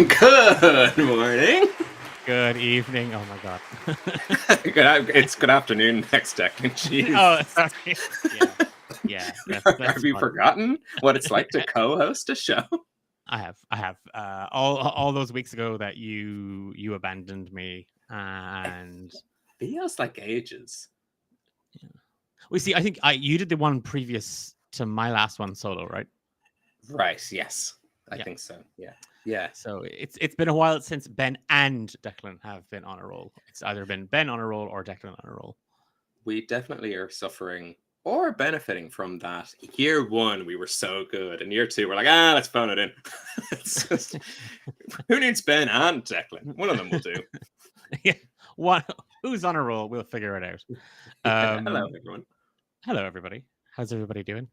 Good morning. Good evening. Oh my god. It's good afternoon next Declan. Jeez. Oh, sorry. Yeah. Have you forgotten what it's like to co-host a show? I have. All those weeks ago that you abandoned me, and Feels like ages. yeah. We see. I think you did the one previous to my last one solo, right? Right. Yes, I think so. Yeah. So it's been a while since Ben and Declan have been on a roll. It's either been Ben on a roll or Declan on a roll. We definitely are suffering or benefiting from that. Year one, we were so good, and year two, we're like, let's phone it in. It's just, who needs Ben and Declan? One of them will do. Yeah. Who's on a roll? We'll figure it out. Hello, everyone. Hello, everybody. How's everybody doing?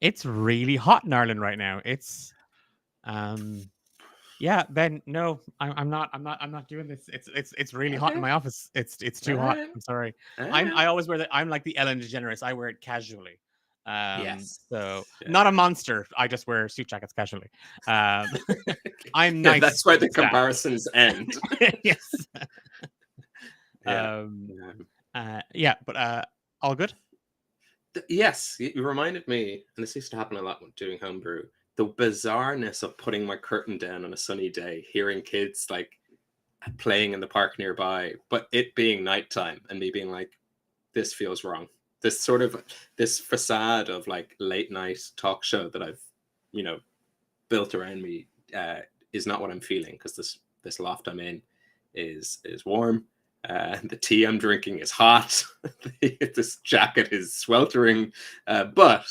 It's really hot in Ireland right now. It's yeah, Ben. No, I'm not doing this. It's really hot in my office. It's too hot. I'm sorry. I always wear that. I'm like the Ellen DeGeneres. I wear it casually. Yes. So not a monster. I just wear suit jackets casually. I'm nice. That's where the comparisons end. Yes. Yeah, but all good. Yes, you reminded me, and this used to happen a lot when doing homebrew, the bizarreness of putting my curtain down on a sunny day, hearing kids like playing in the park nearby, but it being nighttime and me being like, this feels wrong. This facade of like late night talk show that I've, built around me is not what I'm feeling, because this loft I'm in is warm. The tea I'm drinking is hot. This jacket is sweltering. But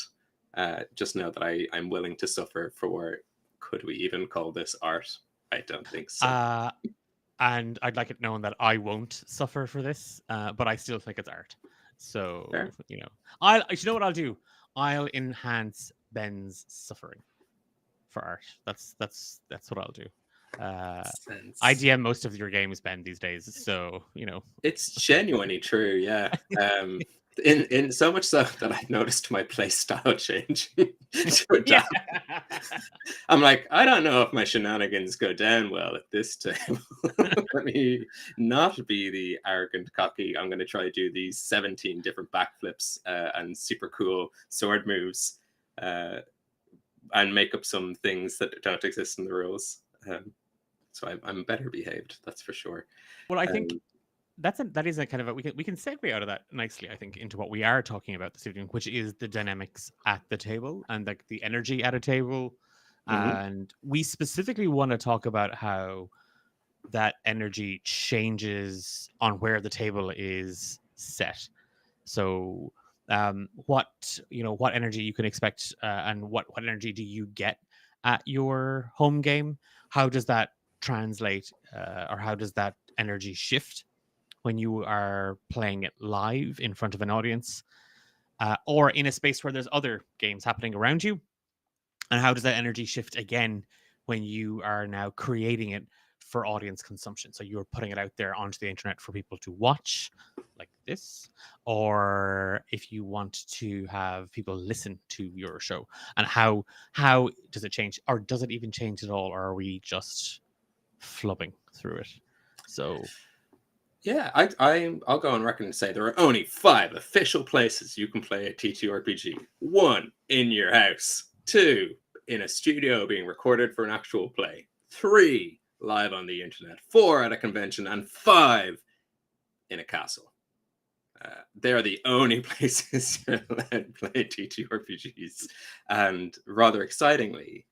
just know that I'm willing to suffer for, could we even call this art? I don't think so. And I'd like it known that I won't suffer for this, but I still think it's art. So, Fair. you know what I'll do? I'll enhance Ben's suffering for art. That's what I'll do. I DM most of your games, Ben, these days, so it's genuinely true. Yeah. In so much so that I noticed my play style change to adapt. Yeah. I'm like, I don't know if my shenanigans go down well at this table. Let me not be the arrogant cocky. I'm going to try to do these 17 different backflips and super cool sword moves and make up some things that don't exist in the rules. So I'm better behaved, that's for sure. Well, I think that is a kind of we can segue out of that nicely, I think, into what we are talking about this evening, which is the dynamics at the table and like the energy at a table. Mm-hmm. And we specifically want to talk about how that energy changes on where the table is set. So what energy you can expect and what energy do you get at your home game? How does that translate or how does that energy shift when you are playing it live in front of an audience or in a space where there's other games happening around you? And how does that energy shift again when you are now creating it for audience consumption? So you're putting it out there onto the internet for people to watch like this, or if you want to have people listen to your show, and how does it change, or does it even change at all, or are we just flubbing through it? So yeah, I'll go on record and say there are only 5 official places you can play a TTRPG. 1, in your house. 2, in a studio being recorded for an actual play. 3, live on the internet. 4, at a convention. And 5, in a castle. They're the only places you're allowed to play TTRPGs. And rather excitingly,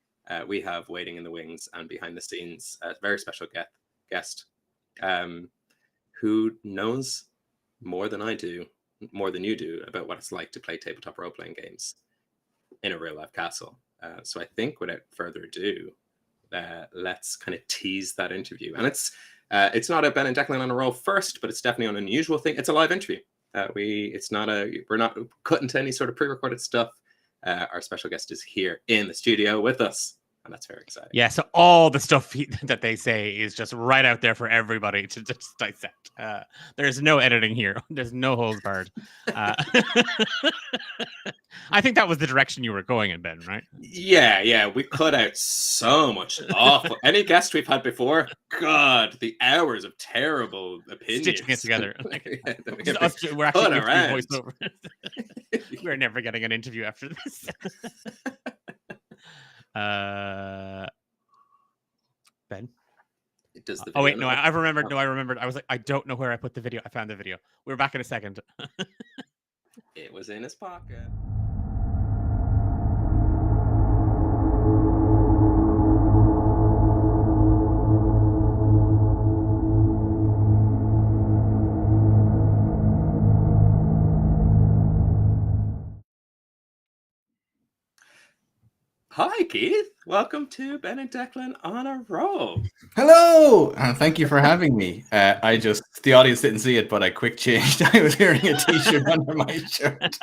we have waiting in the wings and behind the scenes a very special guest who knows more than I do, more than you do, about what it's like to play tabletop role-playing games in a real-life castle. So I think without further ado, let's kind of tease that interview. And it's not a Ben and Declan on a roll first, but it's definitely an unusual thing. It's a live interview. We're not cut into any sort of pre-recorded stuff. Our special guest is here in the studio with us. and that's very exciting. Yeah, so all the stuff that they say is just right out there for everybody to just dissect. There's no editing here. There's no holes barred. I think that was the direction you were going in, Ben, right? Yeah. We cut out so much awful. Any guest we've had before, God, the hours of terrible opinions. Stitching it together. We're cut actually around. voiceover. We're never getting an interview after this. Ben? Does the oh wait, video no, not- I remembered. No, I remembered. I was like, I don't know where I put the video. I found the video. We're back in a second. It was in his pocket. Hi, Keith. Welcome to Ben and Declan on a Roll. Hello, and thank you for having me. The audience didn't see it, but I quick changed. I was wearing a t-shirt under my shirt,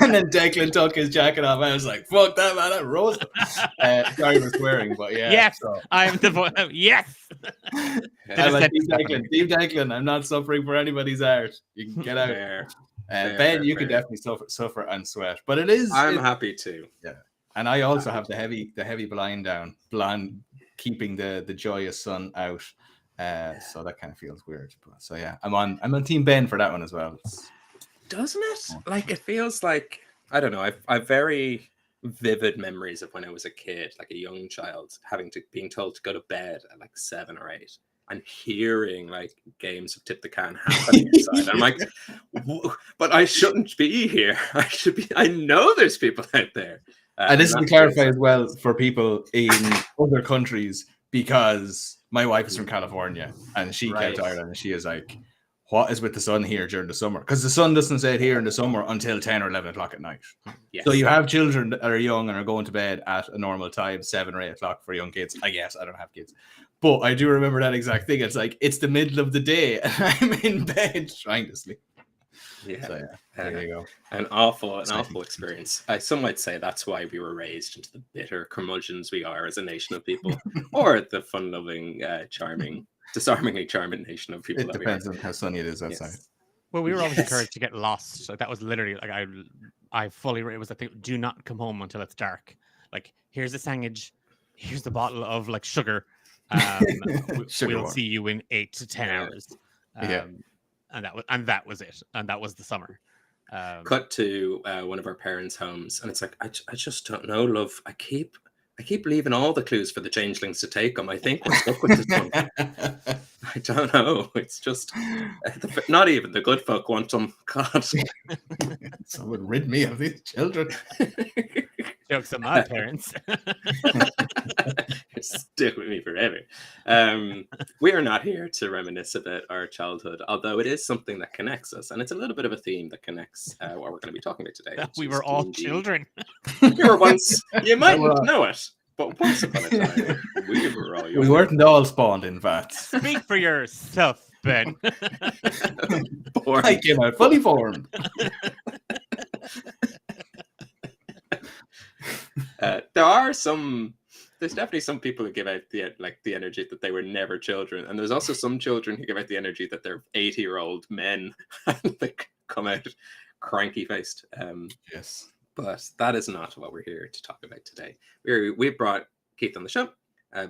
and then Declan took his jacket off. I was like, "Fuck that, man! I rose." Sorry for swearing, but yeah. Yes, so. I'm the voice. Yes. I'm like, Team Declan. I'm not suffering for anybody's art. You can get out. Ben, you can definitely suffer and sweat, but it is. I'm happy to. Yeah. And I also have the heavy blind down, keeping the joyous sun out. So that kind of feels weird. But so yeah, I'm on Team Ben for that one as well. Doesn't it? Like it feels like I don't know. I've very vivid memories of when I was a kid, like a young child, being told to go to bed at like 7 or 8, and hearing like games of tip the can happening inside. I'm like, but I shouldn't be here. I know there's people out there. And this is to clarify as well for people in other countries, because my wife is from California and she came to Ireland and she is like, what is with the sun here during the summer? Because the sun doesn't set here in the summer until 10 or 11 o'clock at night. Yes. So you have children that are young and are going to bed at a normal time, 7 or 8 o'clock for young kids. I guess I don't have kids. But I do remember that exact thing. It's like, it's the middle of the day and I'm in bed trying to sleep. Yeah, so, there you go. An awful experience. Some might say that's why we were raised into the bitter curmudgeons we are as a nation of people, or the fun-loving, disarmingly charming nation of people. It depends on how sunny it is outside. Yes. Well, we were always encouraged to get lost. Like that was literally like it was I think, do not come home until it's dark. Like here's the sandwich, here's the bottle of like sugar. We'll see you in 8 to 10 hours. And that was it. And that was the summer. Cut to one of our parents' homes, and it's like I just don't know, love. I keep leaving all the clues for the changelings to take them. I think we're stuck with this one. I don't know. It's just not even the good folk want them. God, someone rid me of these children. Jokes on my parents. Stick with me forever. We are not here to reminisce about our childhood, although it is something that connects us, and it's a little bit of a theme that connects what we're going to be talking about today. We were all children. We were once. You mightn't know it, but once upon a time, we were all young. We weren't all spawned in vats. Speak for yourself, Ben. I came out fully formed. There's definitely some people who give out the energy that they were never children, and there's also some children who give out the energy that they're 80-year-old men and they come out cranky faced. Yes, but that is not what we're here to talk about today. We brought Keith on the show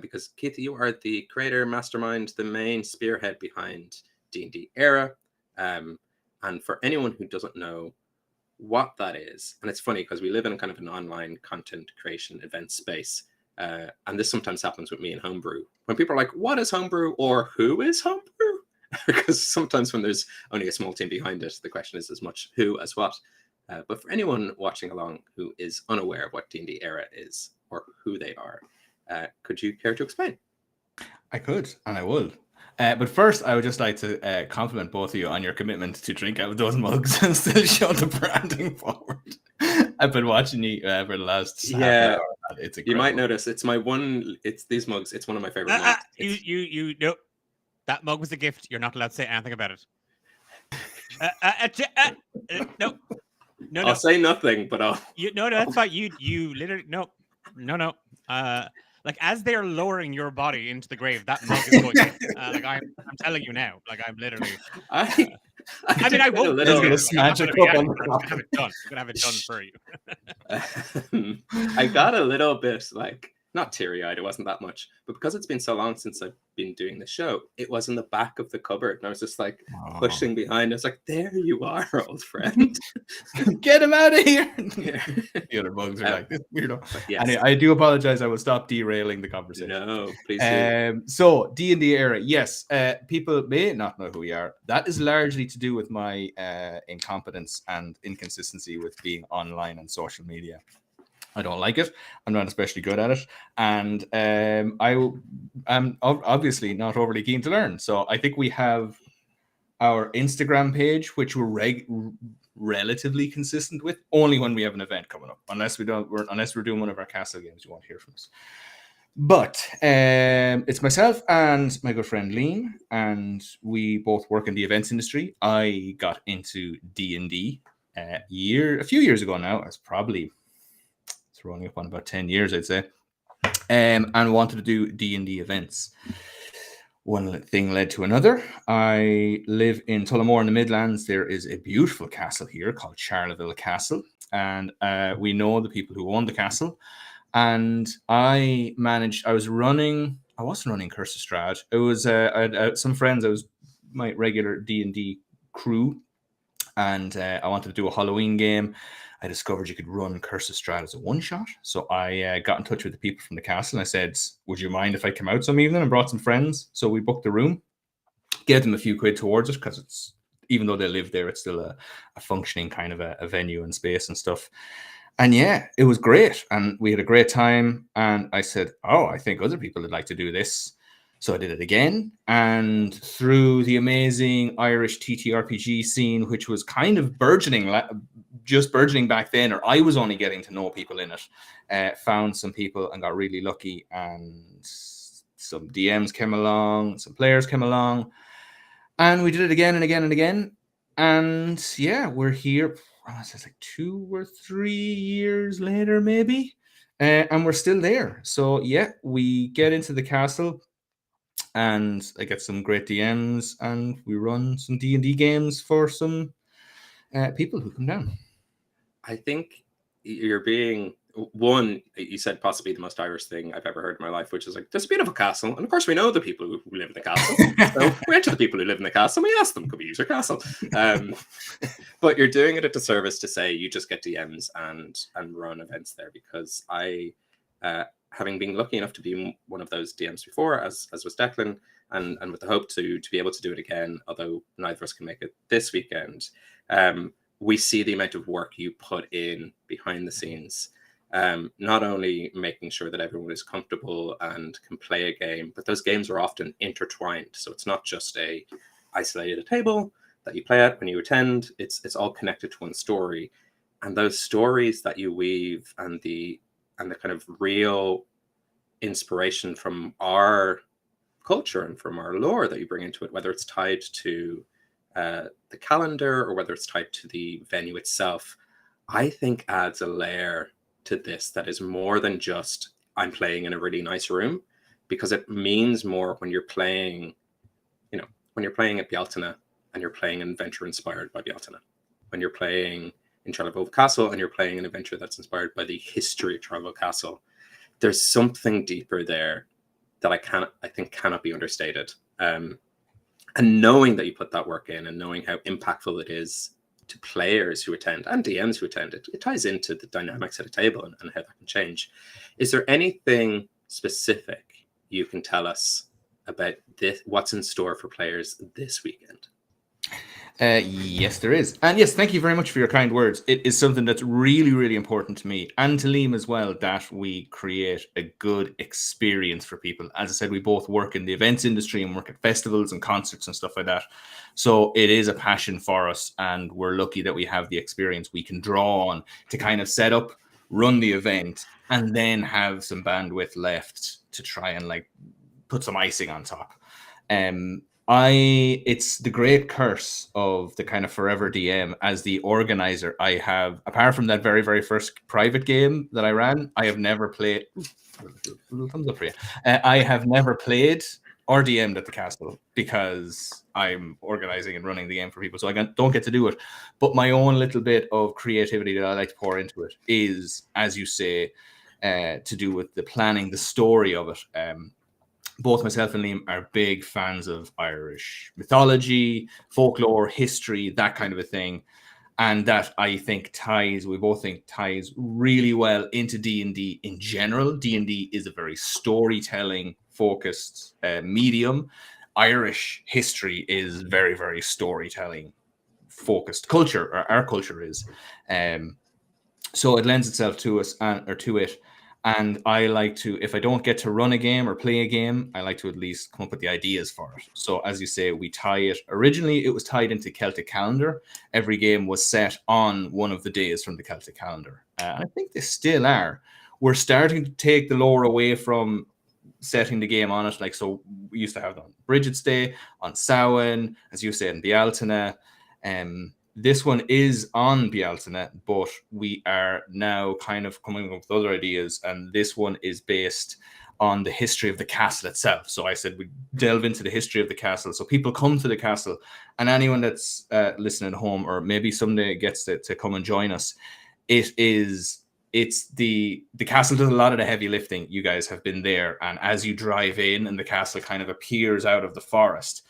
because Keith, you are the creator, mastermind, the main spearhead behind DnD Eire, and for anyone who doesn't know what that is, and it's funny because we live in a kind of an online content creation event space. And this sometimes happens with me in Homebrew. When people are like, what is Homebrew or who is Homebrew? Because sometimes when there's only a small team behind it, the question is as much who as what. But for anyone watching along who is unaware of what DnD Eire is or who they are, could you care to explain? I could, and I will. But first, I would just like to compliment both of you on your commitment to drink out of those mugs and still show the branding forward. I've been watching you for the last half hour. It's incredible. You might notice it's these mugs. It's one of my favorite mugs. You nope. That mug was a gift. You're not allowed to say anything about it. No. I'll say nothing, but I'll. No, that's fine. You literally no. like as they're lowering your body into the grave, that mug is going in. Like I'm telling you now, like I'm literally. I mean, I won't. He's gonna smash a cup on the I'm gonna have it done. I'm gonna have it done for you. I got a little bit like not teary-eyed, it wasn't that much, but because it's been so long since I've been doing the show, it was in the back of the cupboard, and I was just like pushing behind. I was like, "There you are, old friend, get him out of here!" The other bugs are like, "This weirdo." Yes. Anyway, I do apologize. I will stop derailing the conversation. No, please do. So DnD Eire, yes. People may not know who we are. That is largely to do with my incompetence and inconsistency with being online and social media. I don't like it. I'm not especially good at it. And I am obviously not overly keen to learn. So I think we have our Instagram page, which we're relatively consistent with, only when we have an event coming up. Unless we're doing one of our castle games, you won't hear from us. But it's myself and my good friend Liam, and we both work in the events industry. I got into D&D a few years ago now. I was probably running up on about 10 years, I'd say, and wanted to do D&D events. One thing led to another. I live in Tullamore in the Midlands. There is a beautiful castle here called Charleville Castle, and we know the people who own the castle. And I wasn't running Curse of Strahd. It was I had some friends. I was my regular D&D crew, and I wanted to do a Halloween game. I discovered you could run Curse of Strahd as a one-shot. So I got in touch with the people from the castle, and I said, would you mind if I came out some evening, and brought some friends? So we booked the room, gave them a few quid towards it, because it's, even though they live there, it's still a functioning kind of a venue and space and stuff. And yeah, it was great. And we had a great time. And I said, I think other people would like to do this. So I did it again. And through the amazing Irish TTRPG scene, which was kind of just burgeoning back then, or I was only getting to know people in it, found some people and got really lucky. And some DMs came along, some players came along. And we did it again and again and again. And yeah, we're here. It's like 2 or 3 years later, maybe. And we're still there. So yeah, we get into the castle, and I get some great DMs, and we run some D&D games for some people who come down. I think you're being one. You said possibly the most Irish thing I've ever heard in my life, which is like, there's a beautiful castle, and of course we know the people who live in the castle. So we went to the people who live in the castle, and we asked them, could we use your castle? But you're doing it a disservice to say you just get DMs and run events there, because I, having been lucky enough to be one of those DMs before, as was Declan, and with the hope to be able to do it again, although neither of us can make it this weekend, we see the amount of work you put in behind the scenes. Not only making sure that everyone is comfortable and can play a game, but those games are often intertwined. So it's not just a isolated table that you play at when you attend. It's all connected to one story. And those stories that you weave, and the kind of real inspiration from our culture and from our lore that you bring into it, whether it's tied to the calendar or whether it's tied to the venue itself, I think adds a layer to this that is more than just I'm playing in a really nice room, because it means more when you're playing, when you're playing at Bealtaine and you're playing an adventure inspired by Bealtaine, when you're playing in Charleville Castle and you're playing an adventure that's inspired by the history of Charleville Castle. There's something deeper there that I think cannot be understated. And knowing that you put that work in, and knowing how impactful it is to players who attend and DMs who attend, it ties into the dynamics at a table and how that can change. Is there anything specific you can tell us about this, what's in store for players this weekend? Yes, there is. And yes, thank you very much for your kind words. It is something that's really, really important to me and to Liam as well, that we create a good experience for people. As I said, we both work in the events industry and work at festivals and concerts and stuff like that. So it is a passion for us, and we're lucky that we have the experience we can draw on to kind of set up, run the event, and then have some bandwidth left to try and like put some icing on top. It's the great curse of the kind of forever DM as the organizer. I have, apart from that very, very first private game that I ran, I have never played. little thumbs up for you. I have never played or DM'd at the castle because I'm organizing and running the game for people, so I don't get to do it. But my own little bit of creativity that I like to pour into it is, as you say, to do with the planning, the story of it. Both myself and Liam are big fans of Irish mythology, folklore, history, that kind of a thing. And that I think we both think ties really well into D&D in general. D&D is a very storytelling focused medium. Irish history is very, very storytelling focused culture, or our culture is. So it lends itself to us to it. And I like to, if I don't get to run a game or play a game, I like to at least come up with the ideas for it. So as you say, we tie it. Originally, it was tied into Celtic calendar. Every game was set on one of the days from the Celtic calendar. I think they still are. We're starting to take the lore away from setting the game on it. Like, so we used to have it on Bridget's Day, on Samhain, as you said, in Bealtaine. This one is on Bealtaine, but we are now kind of coming up with other ideas, and this one is based on the history of the castle itself. So I said we delve into the history of the castle. So people come to the castle, and anyone that's listening at home, or maybe someday gets to come and join us, it's the castle does a lot of the heavy lifting. You guys have been there, and as you drive in and the castle kind of appears out of the forest,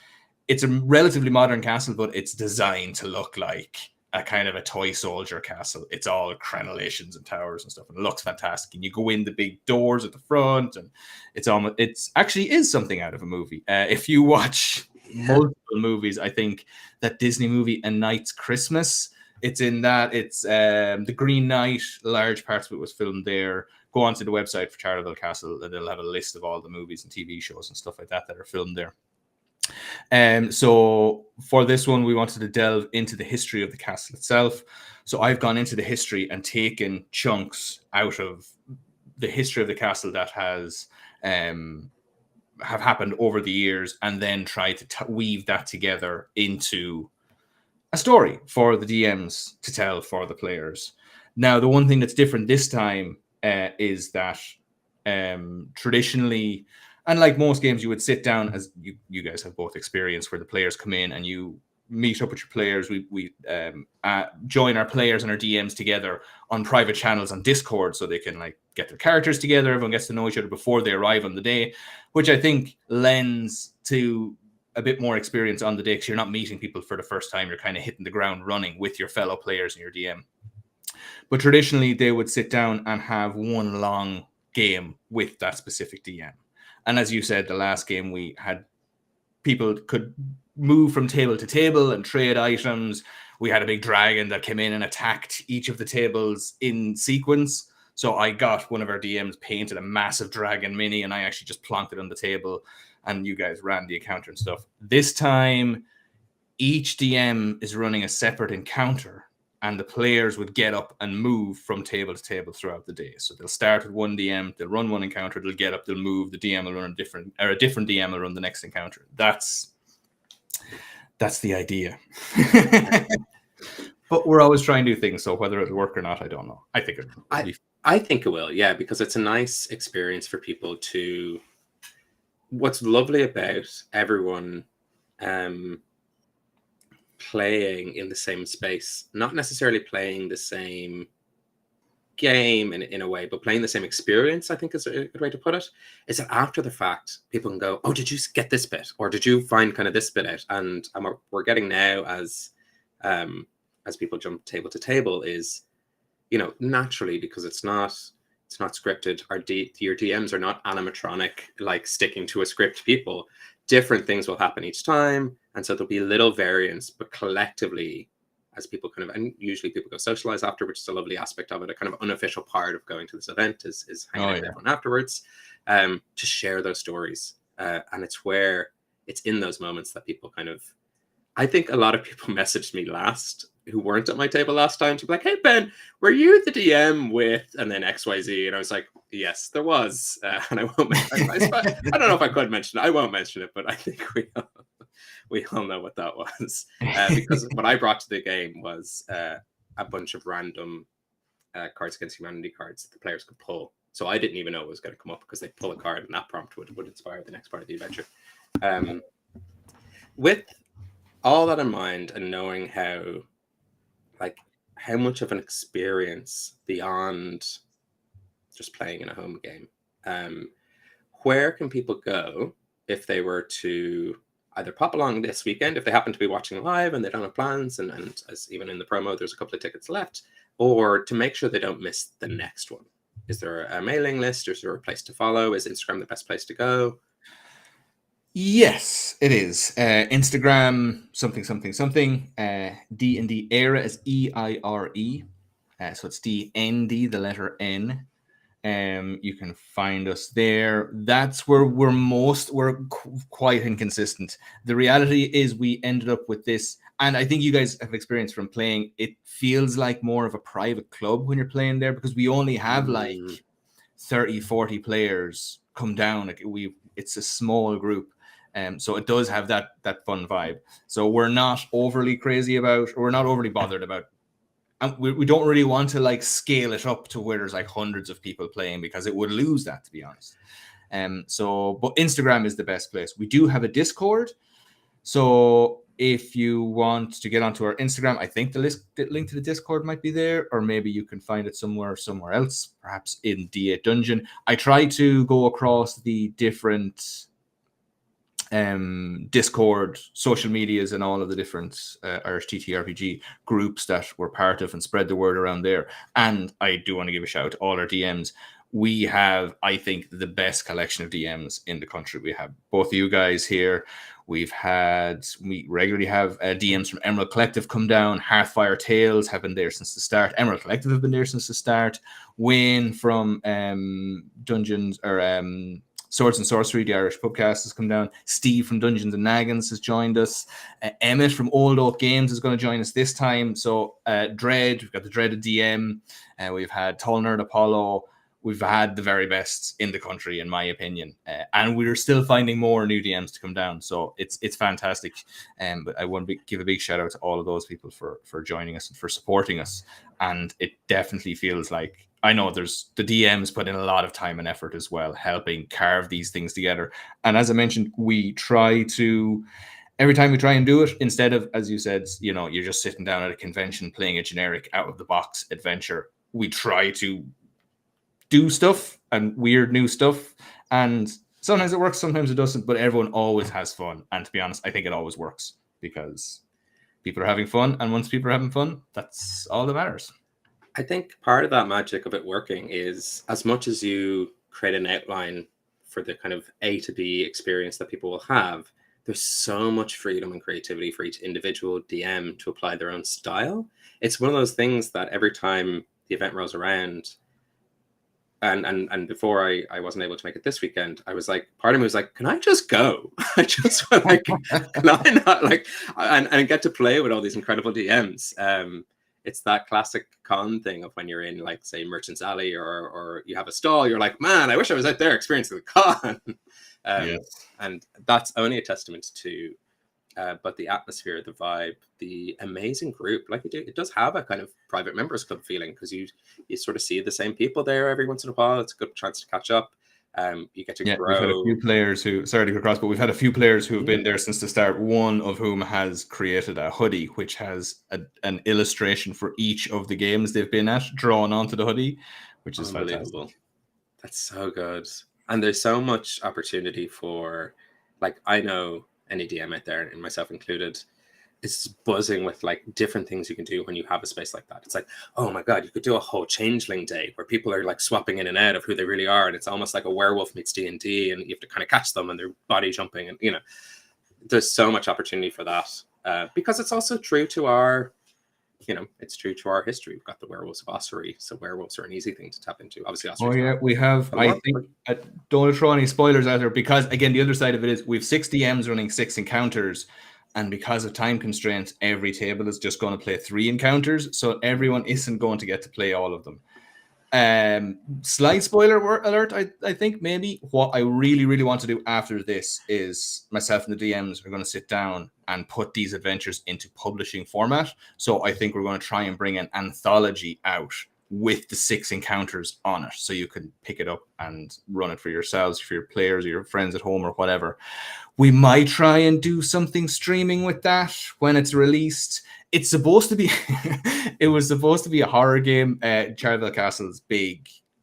it's a relatively modern castle, but it's designed to look like a kind of a toy soldier castle. It's all crenellations and towers and stuff, and it looks fantastic. And you go in the big doors at the front, and it's actually is something out of a movie. If you watch multiple movies, I think that Disney movie A Knight's Christmas, it's in that. It's the Green Knight. Large parts of it was filmed there. Go onto the website for Charleville Castle, and they'll have a list of all the movies and TV shows and stuff like that are filmed there. So for this one, we wanted to delve into the history of the castle itself. So I've gone into the history and taken chunks out of the history of the castle that has have happened over the years, and then tried to weave that together into a story for the DMs to tell for the players. Now, the one thing that's different this time is that traditionally, and like most games, you would sit down, as you guys have both experienced, where the players come in and you meet up with your players. We join our players and our DMs together on private channels on Discord, so they can like get their characters together. Everyone gets to know each other before they arrive on the day, which I think lends to a bit more experience on the day, because you're not meeting people for the first time. You're kind of hitting the ground running with your fellow players and your DM. But traditionally, they would sit down and have one long game with that specific DM. And as you said, the last game we had, people could move from table to table and trade items. We had a big dragon that came in and attacked each of the tables in sequence. So I got one of our DMs painted a massive dragon mini, and I actually just plonked it on the table, and you guys ran the encounter and stuff. This time, each DM is running a separate encounter, and the players would get up and move from table to table throughout the day. So they'll start with one DM, they'll run one encounter, they'll get up, they'll move, the DM will run a different DM will run the next encounter. That's the idea. But we're always trying new things, so whether it'll work or not, I don't know. I think it will. I think it will, yeah, because it's a nice experience for people to... What's lovely about everyone playing in the same space, not necessarily playing the same game in a way, but playing the same experience, I think is a good way to put it, is that after the fact, people can go, oh, did you get this bit? Or did you find kind of this bit out? And we're getting now, as people jump table to table, is, you know, naturally, because it's not scripted, your DMs are not animatronic, like sticking to a script people. Different things will happen each time, and so there'll be little variance, but collectively, as people kind of, and usually people go socialize after, which is a lovely aspect of it. A kind of unofficial part of going to this event is hanging out with everyone afterwards, to share those stories. And it's in those moments that people kind of, I think a lot of people messaged me who weren't at my table last time to be like, hey, Ben, were you the DM with, and then XYZ? And I was like, yes, there was. And I won't mention it. I don't know if I could mention it. I won't mention it, but I think we all know what that was. Because what I brought to the game was a bunch of random Cards Against Humanity cards that the players could pull. So I didn't even know it was going to come up because they pull a card and that prompt would inspire the next part of the adventure. With all that in mind and knowing how much of an experience beyond just playing in a home game, where can people go if they were to either pop along this weekend, if they happen to be watching live and they don't have plans, and as even in the promo, there's a couple of tickets left, or to make sure they don't miss the next one? Is there a mailing list? Is there a place to follow? Is Instagram the best place to go? Yes, it is. Instagram, something. DnD Eire is EIRE. So it's DnD, the letter N. You can find us there. That's where we're quite inconsistent. The reality is we ended up with this, and I think you guys have experienced from playing, it feels like more of a private club when you're playing there, because we only have like 30, 40 players come down. It's a small group. So it does have that fun vibe. So we're not overly bothered about, and we don't really want to like scale it up to where there's like hundreds of people playing, because it would lose that, to be honest. But Instagram is the best place. We do have a Discord. So if you want to get onto our Instagram, I think the link to the Discord might be there, or maybe you can find it somewhere else, perhaps in D8 Dungeon. I try to go across the different Discord, social medias, and all of the different Irish TTRPG groups that we're part of, and spread the word around there. And I do want to give a shout out to all our DMs. We have, I think, the best collection of DMs in the country. We have both of you guys here. We regularly have DMs from Emerald Collective come down. Hearthfire Tales have been there since the start. Emerald Collective have been there since the start. Wayne from Dungeons, or Swords and Sorcery, the Irish Pubcast, has come down. Steve from Dungeons and Naggins has joined us. Emmett from Old Oak Games is going to join us this time. So Dread, we've got the Dreaded DM. We've had Tall Nerd Apollo. We've had the very best in the country, in my opinion. And we're still finding more new DMs to come down. So it's fantastic. But I want to give a big shout out to all of those people for joining us and for supporting us. And it definitely feels like, I know there's the DMs put in a lot of time and effort as well, helping carve these things together. And as I mentioned, we try to, every time we try and do it, instead of, as you said, you're just sitting down at a convention playing a generic out of the box adventure, we try to do stuff and weird new stuff. And sometimes it works, sometimes it doesn't, but everyone always has fun. And to be honest, I think it always works because people are having fun. And once people are having fun, that's all that matters. I think part of that magic of it working is, as much as you create an outline for the kind of A to B experience that people will have, there's so much freedom and creativity for each individual DM to apply their own style. It's one of those things that every time the event rolls around, and before I wasn't able to make it this weekend, I was like, part of me was like, can I just go? I just want, like, can I not, like, and get to play with all these incredible DMs. It's that classic con thing of when you're in, like, say, Merchant's Alley, or you have a stall, you're like, man, I wish I was out there experiencing the con. Yes. And that's only a testament to but the atmosphere, the vibe, the amazing group, like it does have a kind of private members club feeling, because you sort of see the same people there every once in a while. It's a good chance to catch up. You get to grow. We've had a few players who, sorry to go across, but we've had a few players who have been there since the start, one of whom has created a hoodie which has an illustration for each of the games they've been at drawn onto the hoodie, which is unbelievable. fantastic. That's so good. And there's so much opportunity for, like, I know any DM out there, and myself included, is buzzing with, like, different things you can do when you have a space like that. It's like, oh my god, you could do a whole changeling day where people are, like, swapping in and out of who they really are, and it's almost like a werewolf meets D&D, and you have to kind of catch them and they're body jumping, and there's so much opportunity for that, because it's also true to our it's true to our history. We've got the werewolves of Ossuary, so werewolves are an easy thing to tap into. Obviously, Ossuary. We have. I think don't want to throw any spoilers out there, because again, the other side of it is we have 6 DMs running 6 encounters, and because of time constraints, every table is just going to play 3 encounters, so everyone isn't going to get to play all of them. Slight spoiler alert. I think maybe what I really, really want to do after this is myself and the DMs are going to sit down and put these adventures into publishing format. So I think we're going to try and bring an anthology out with the 6 encounters on it, so you can pick it up and run it for yourselves, for your players or your friends at home or whatever. We might try and do something streaming with that when it's released. It's supposed to be it was supposed to be a horror game. Charleville Castle's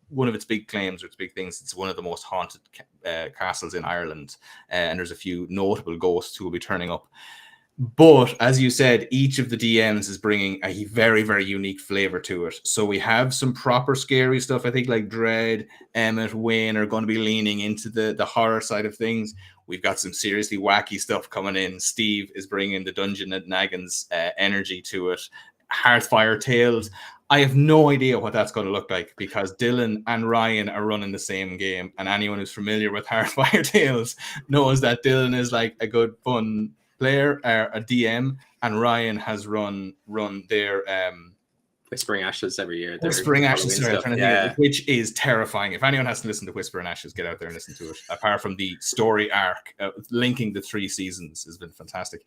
one of its big claims or its big things, it's one of the most haunted castles in Ireland, and there's a few notable ghosts who will be turning up. But as you said, each of the DMs is bringing a very, very unique flavor to it. So we have some proper scary stuff. I think like Dread, Emmett, Wayne are going to be leaning into the horror side of things. We've got some seriously wacky stuff coming in. Steve is bringing the Dungeon and Dragons energy to it. Hearthfire Tales. I have no idea what that's going to look like, because Dylan and Ryan are running the same game. And anyone who's familiar with Hearthfire Tales knows that Dylan is like a good, fun player, a DM, and Ryan has run their Whispering Ashes every year. Whispering Ashes, which is terrifying. If anyone has to listen to Whispering Ashes, get out there and listen to it. Apart from the story arc, linking the 3 seasons has been fantastic.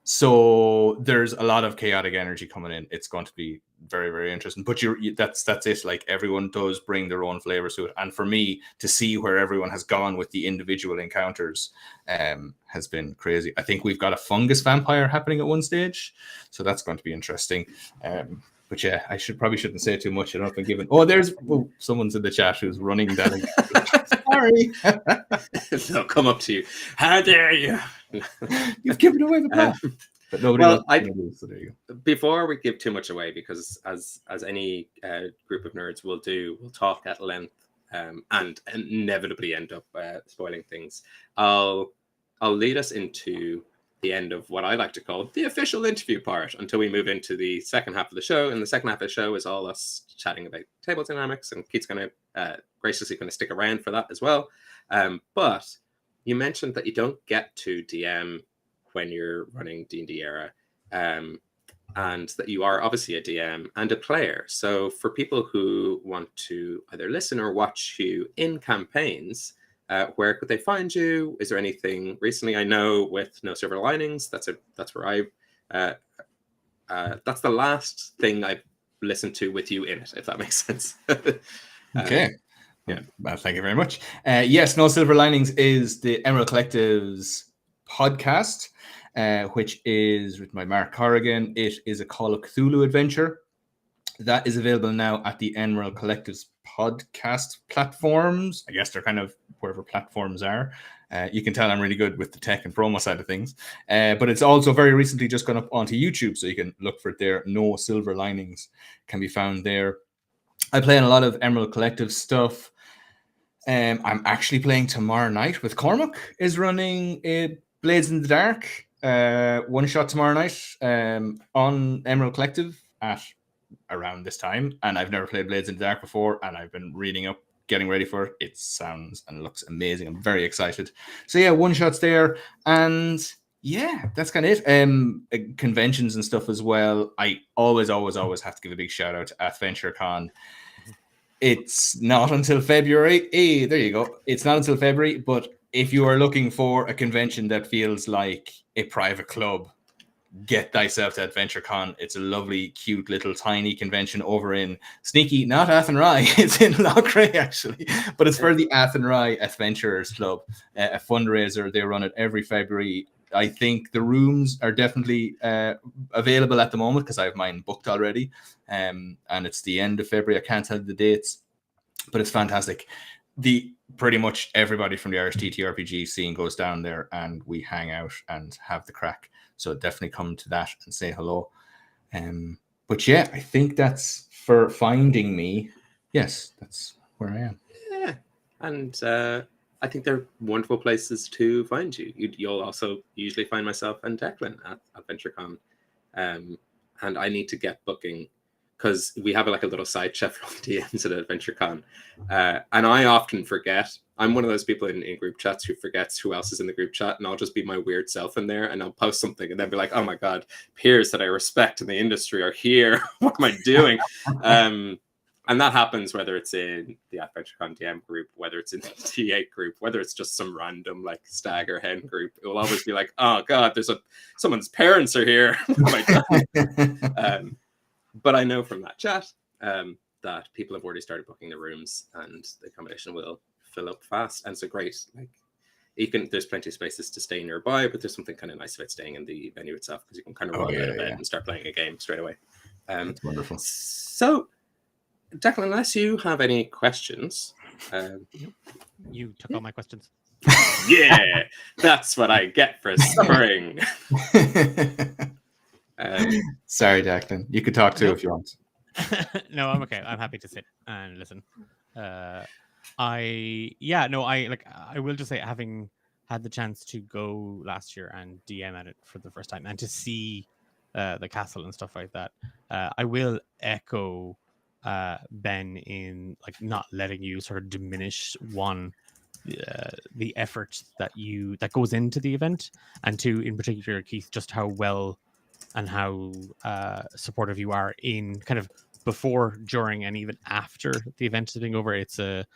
So there's a lot of chaotic energy coming in. It's going to be very, very interesting. But that's it. Like, everyone does bring their own flavors to it. And for me to see where everyone has gone with the individual encounters has been crazy. I think we've got a fungus vampire happening at one stage, so that's going to be interesting. But yeah, I probably shouldn't say too much. I don't know if I'm given. Someone's in the chat who's running that. Sorry. They'll come up to you. How dare you? You've given away the plot. But nobody else. So there you go. Before we give too much away, because as any group of nerds will do, we'll talk at length and inevitably end up spoiling things. I'll lead us into the end of what I like to call the official interview part until we move into the second half of the show. And the second half of the show is all us chatting about table dynamics, and Keith's going to graciously going to stick around for that as well. But you mentioned that you don't get to DM when you're running DnD Eire, and that you are obviously a DM and a player. So for people who want to either listen or watch you in campaigns, where could they find you? Is there anything recently? I know with No Silver Linings, that's where that's the last thing I've listened to with you in it, if that makes sense. Okay. Yeah, well, thank you very much. Yes, No Silver Linings is the Emerald Collective's podcast, which is written by Mark Corrigan. It is a Call of Cthulhu adventure that is available now at the Emerald Collective's podcast platforms. I guess they're kind of wherever platforms are. You can tell I'm really good with the tech and promo side of things. But it's also very recently just gone up onto YouTube, so you can look for it there. No Silver Linings can be found there. I play in a lot of Emerald Collective stuff. I'm actually playing tomorrow night with Cormac, is running Blades in the Dark one shot tomorrow night on Emerald Collective at around this time. And I've never played Blades in the Dark before, and I've been reading up, getting ready for it. It sounds and looks amazing. I'm very excited. So yeah, one shots there. And yeah, that's kind of it. Conventions and stuff as well. I always have to give a big shout out to AdventureCon. It's not until February. Hey, there you go. It's not until February, but if you are looking for a convention that feels like a private club, get thyself to AdventureCon. It's a lovely, cute, little, tiny convention over in sneaky, not Athenry. It's in Loughrea, actually, but it's for the Athenry Adventurers Club, a fundraiser. They run it every February. I think the rooms are definitely available at the moment because I have mine booked already. And it's the end of February. I can't tell the dates, but it's fantastic. Pretty much everybody from the Irish TTRPG scene goes down there, and we hang out and have the crack. So definitely come to that and say hello. But yeah, I think that's for finding me. Yes, that's where I am. Yeah, and I think they're wonderful places to find you. You'll also usually find myself and Declan at AdventureCon. And I need to get booking because we have a little side chat from DMs at AdventureCon. And I often forget. I'm one of those people in group chats who forgets who else is in the group chat, and I'll just be my weird self in there, and I'll post something and then be like, oh my God, peers that I respect in the industry are here. What am I doing? And that happens whether it's in the AdventureCon DM group, whether it's in the T8 group, whether it's just some random stag or hen group. It will always be like, oh God, someone's parents are here. What am I doing? But I know from that chat that people have already started booking the rooms, and the accommodation will fill up fast. And it's a great, like, there's plenty of spaces to stay nearby, but there's something kind of nice about staying in the venue itself, because you can kind of roll out of bed and start playing a game straight away. That's wonderful. So, Declan, unless you have any questions, you took all my questions. Yeah, that's what I get for suffering. Sorry, Declan. You could talk too if you want. No, I'm okay. I'm happy to sit and listen. I will just say, having had the chance to go last year and DM at it for the first time and to see the castle and stuff like that, I will echo Ben in like not letting you sort of diminish the effort that goes into the event, and two, in particular, Keith, just how well and how supportive you are in kind of before, during, and even after the event is being over. It's like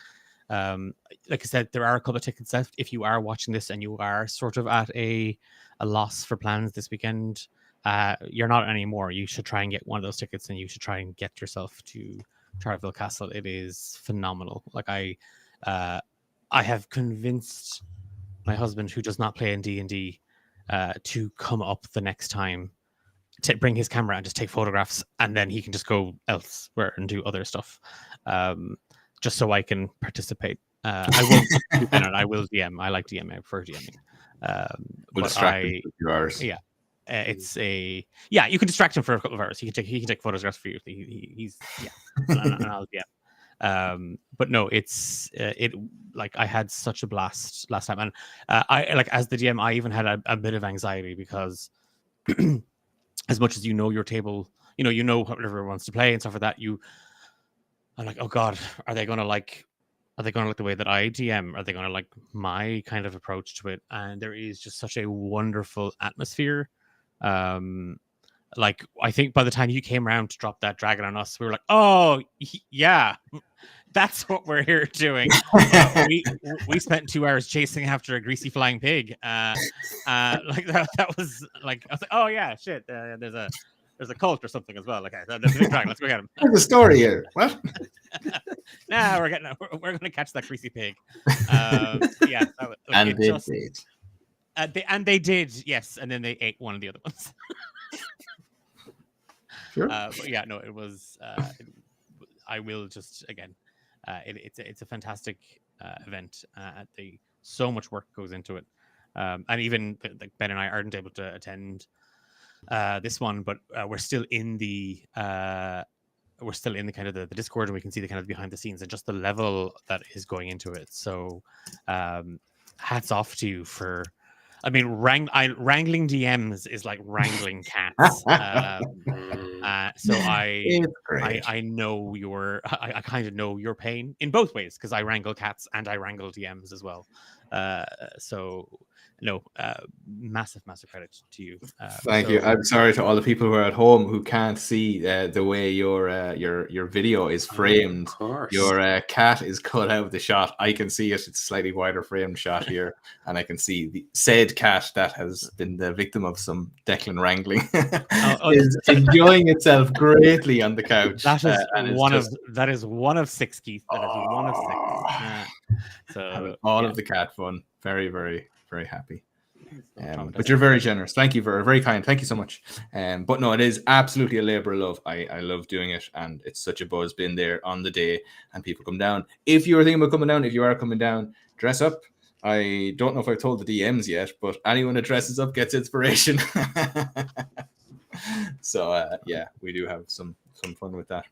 I said, there are a couple of tickets left. If you are watching this and you are sort of at a loss for plans this weekend, you're not anymore. You should try and get one of those tickets, and you should try and get yourself to Charleville Castle. It is phenomenal. Like I have convinced my husband, who does not play in D&D, to come up the next time, to bring his camera and just take photographs, and then he can just go elsewhere and do other stuff, just so I can participate. I won't do Bennett. I will DM. I like DMing. I prefer DMing. We'll distract him for a few hours. Yeah. You can distract him for a couple of hours. He can take photographs for you. He's and I'll but no, it's like I had such a blast last time, and I like, as the DM, I even had a bit of anxiety, because as much as you know your table, you know what everyone wants to play and stuff like that, I'm like, oh god, are they gonna like the way that I DM? Are they gonna like my kind of approach to it? And there is just such a wonderful atmosphere. Like, I think by the time you came around to drop that dragon on us, we were like, oh yeah, that's what we're here doing. We spent 2 hours chasing after a greasy flying pig. Like that was like, I was like, oh yeah, shit. There's a cult or something as well. Okay, there's a big dragon. Let's go get him. There's a story here. What? Nah, we're gonna catch that greasy pig. Yeah, and they did. They did, yes, and then they ate one of the other ones. Sure. But yeah, no, it was. I will just again. It's a fantastic event. So much work goes into it, and even like Ben and I aren't able to attend this one, but we're still in the kind of the Discord, and we can see the kind of behind the scenes and just the level that is going into it. So hats off to you for. I mean, wrangling DMs is like wrangling cats. So I know I kind of know your pain in both ways, because I wrangle cats and I wrangle DMs as well. So no, massive credit to you. Thank you. I'm sorry to all the people who are at home who can't see the way your video is framed. Of course. Your cat is cut out of the shot. I can see it. It's a slightly wider framed shot here, and I can see the said cat that has been the victim of some Declan wrangling is enjoying itself greatly on the couch. That is one of 6, Keith. That is one of 6. So all of the cat fun. Very, very, very happy. But you're very generous. Thank you, very kind. Thank you so much. But no, it is absolutely a labor of love. I love doing it, and it's such a buzz being there on the day and people come down. If you are thinking about coming down, if you are coming down, dress up. I don't know if I've told the DMs yet, but anyone that dresses up gets inspiration. So yeah, we do have some fun with that.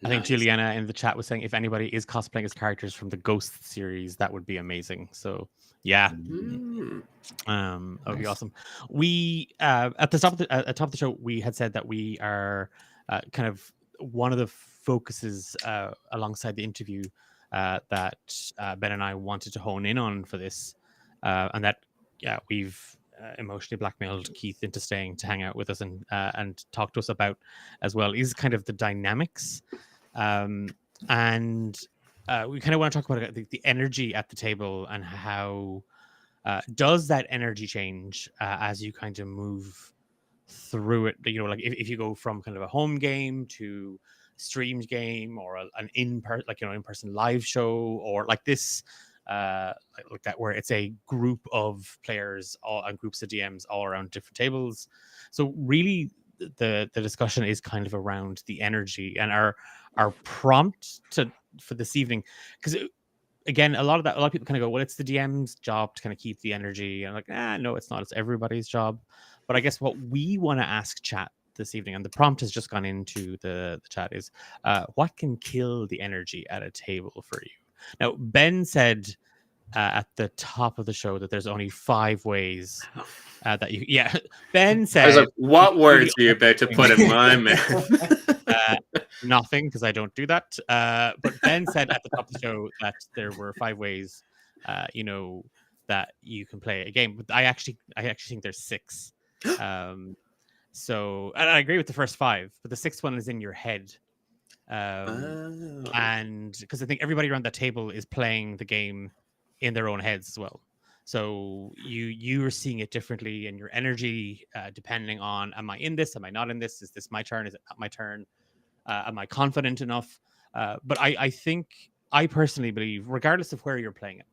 I think Juliana in the chat was saying if anybody is cosplaying as characters from the Ghost series, that would be amazing. So yeah, that would be awesome. We at the top of the show, we had said that we are kind of one of the focuses alongside the interview that Ben and I wanted to hone in on for this, and that we've emotionally blackmailed Keith into staying to hang out with us and talk to us about as well, is kind of the dynamics, and we kind of want to talk about the energy at the table, and how does that energy change as you kind of move through it. Like if you go from kind of a home game to streamed game or an in-person live show, or like this like that, where it's a group of players and groups of DMs all around different tables. So really the discussion is kind of around the energy, and our prompt for this evening, because again, a lot of people kind of go, well, it's the DM's job to kind of keep the energy, and like, no, it's not, it's everybody's job. But I guess what we want to ask chat this evening, and the prompt has just gone into the chat, is what can kill the energy at a table for you? Now, Ben said at the top of the show that there's only 5 ways that you... Yeah, Ben said... I was like, what words are you about to put in my mouth? Nothing, because I don't do that. But Ben said at the top of the show that there were 5 ways, that you can play a game. But I actually think there's 6. So, and I agree with the first 5, but the 6th one is in your head. And because I think everybody around that table is playing the game in their own heads as well. So you are seeing it differently, and your energy, depending on, am I in this? Am I not in this? Is this my turn? Is it not my turn? Am I confident enough? But I think, I personally believe, regardless of where you're playing it,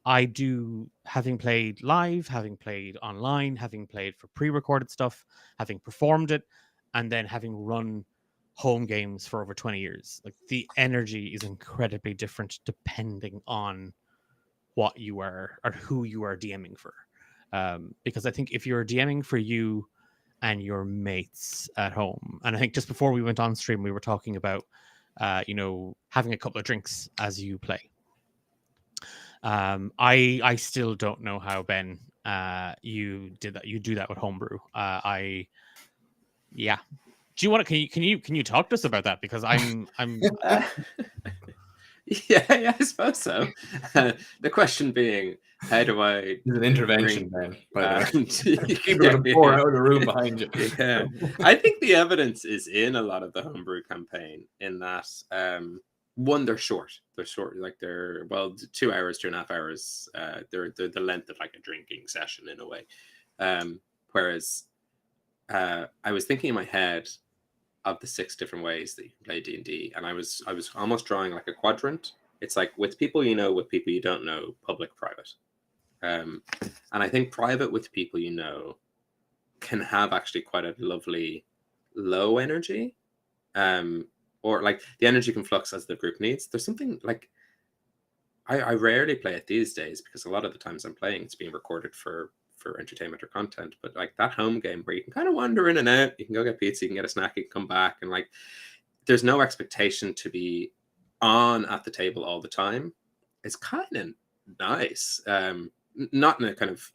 I do, having played live, having played online, having played for pre-recorded stuff, having performed it, and then having run home games for over 20 years, like, the energy is incredibly different depending on what you are or who you are DMing for. Because I think if you're DMing for you and your mates at home, and I think just before we went on stream, we were talking about, having a couple of drinks as you play. I still don't know how, Ben, you did that. You do that with Homebrew. Yeah. Do you want to? Can you talk to us about that? Because I'm. Yeah, I suppose so. The question being, how do I? There's an intervention, man. People are pour out of the room behind you. Yeah, I think the evidence is in a lot of the Homebrew campaign, in that one, they're short. They're short, like they're 2 hours, 2.5 hours. They're the length of like a drinking session in a way. Whereas I was thinking in my head of the 6 different ways that you can play D&D, and I was almost drawing like a quadrant. It's like, with people you know, with people you don't know, public, private. And I think private with people you know can have actually quite a lovely low energy. Or like the energy can flux as the group needs. There's something like, I rarely play it these days, because a lot of the times I'm playing, it's being recorded for entertainment or content. But like that home game where you can kind of wander in and out, you can go get pizza, you can get a snack, you can come back, and like, there's no expectation to be on at the table all the time. It's kind of nice. Not in a kind of,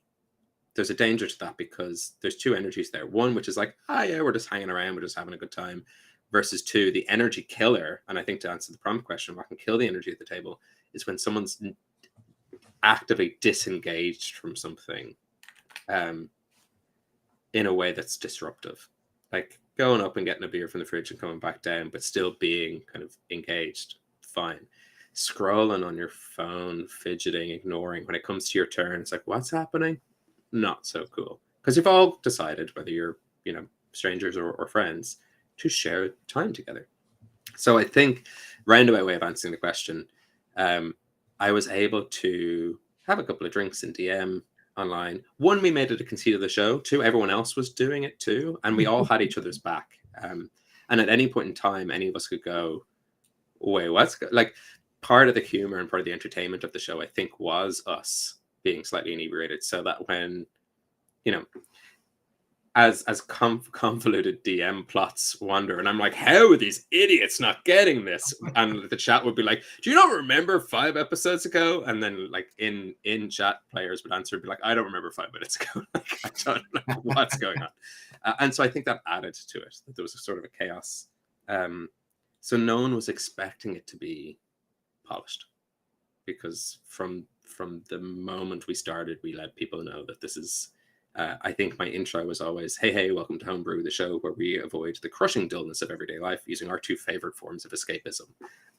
there's a danger to that, because there's 2 energies there. One, which is like, yeah, we're just hanging around, we're just having a good time. Versus 2, the energy killer. And I think, to answer the prompt question, what can kill the energy at the table is when someone's actively disengaged from something in a way that's disruptive. Like going up and getting a beer from the fridge and coming back down, but still being kind of engaged, fine. Scrolling on your phone, fidgeting, ignoring. When it comes to your turn, it's like, what's happening? Not so cool. Because you've all decided, whether you're, strangers or friends, to share time together. So I think, roundabout way of answering the question, I was able to have a couple of drinks in DM online. 1, we made it a conceit of the show. 2, everyone else was doing it too, and we all had each other's back. And at any point in time, any of us could go, wait, like, part of the humor and part of the entertainment of the show, I think, was us being slightly inebriated, so that when, as convoluted DM plots wander, and I'm like, how are these idiots not getting this? And the chat would be like, do you not remember 5 episodes ago? And then like in chat, players would answer and be like, I don't remember 5 minutes ago. Like, I don't know what's going on. And so I think that added to it, that there was a sort of a chaos. So no one was expecting it to be polished, because from the moment we started, we let people know that this is, I think my intro was always, hey, welcome to Homebrew, the show where we avoid the crushing dullness of everyday life using our 2 favorite forms of escapism,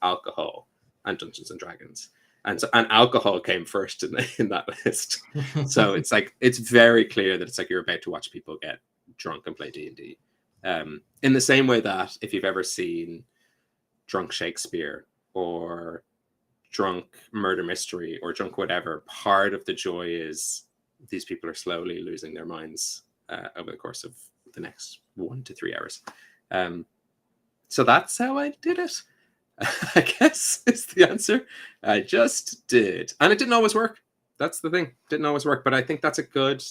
alcohol and Dungeons and Dragons. And alcohol came first in that list. So it's like, it's very clear that it's like you're about to watch people get drunk and play D&D. In the same way that if you've ever seen Drunk Shakespeare or Drunk Murder Mystery or Drunk whatever, part of the joy is these people are slowly losing their minds over the course of the next 1 to 3 hours. So that's how I did it. I guess is the answer. I just did. And it didn't always work. That's the thing. Didn't always work. But I think that's a good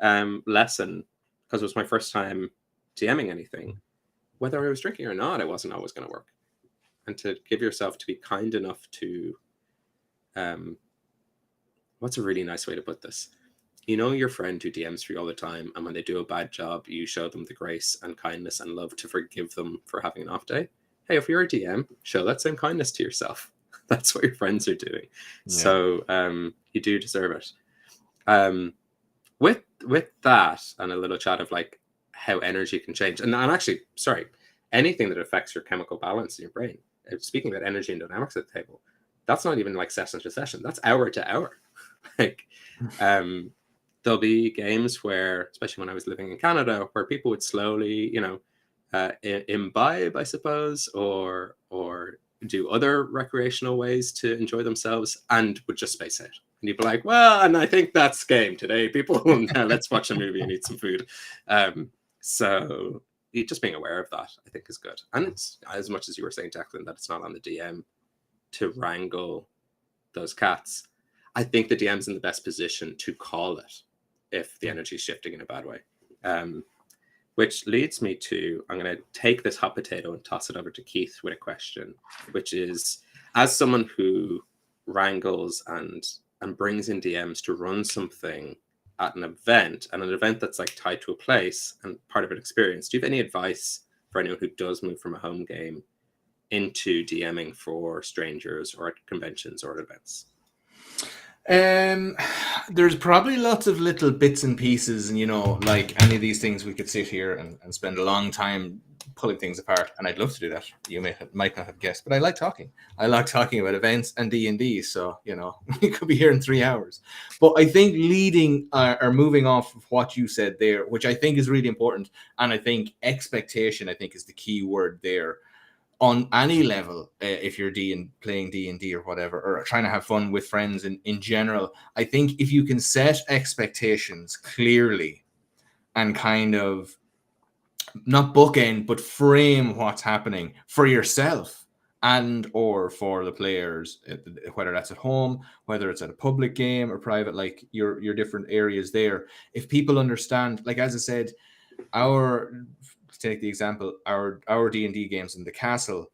lesson, because it was my first time DMing anything. Whether I was drinking or not, it wasn't always going to work. And to give yourself to be kind enough to... what's a really nice way to put this? You know your friend who DMs for you all the time, and when they do a bad job, you show them the grace and kindness and love to forgive them for having an off day? Hey, if you're a DM, show that same kindness to yourself. That's what your friends are doing. Yeah. So you do deserve it. With that and a little chat of like how energy can change. And actually, sorry, anything that affects your chemical balance in your brain. Speaking about energy and dynamics at the table, that's not even like session to session. That's hour to hour. Like, there'll be games where, especially when I was living in Canada, where people would slowly, imbibe, I suppose, or do other recreational ways to enjoy themselves, and would just space out. And you'd be like, well, and I think that's game today, people. Now let's watch a movie and eat some food. So just being aware of that, I think, is good. And it's, as much as you were saying, Declan, that it's not on the DM to wrangle those cats. I think the DM's in the best position to call it if the energy is shifting in a bad way. Which leads me to, I'm going to take this hot potato and toss it over to Keith with a question, which is, as someone who wrangles and brings in DMs to run something at an event, and an event that's like tied to a place and part of an experience, do you have any advice for anyone who does move from a home game into DMing for strangers or at conventions or at events? There's probably lots of little bits and pieces, and like any of these things, we could sit here and spend a long time pulling things apart, and I'd love to do that. You might not have guessed, but I like talking. I like talking about events and D&D, so we could be here in 3 hours. But I think leading or moving off of what you said there, which I think is really important, and I think expectation, I think, is the key word there. On any level, if you're playing D&D or whatever, or trying to have fun with friends in general, I think if you can set expectations clearly and kind of not bookend, but frame what's happening for yourself and or for the players, whether that's at home, whether it's at a public game or private, like your different areas there. If people understand, like as I said, take the example, our D&D games in the castle,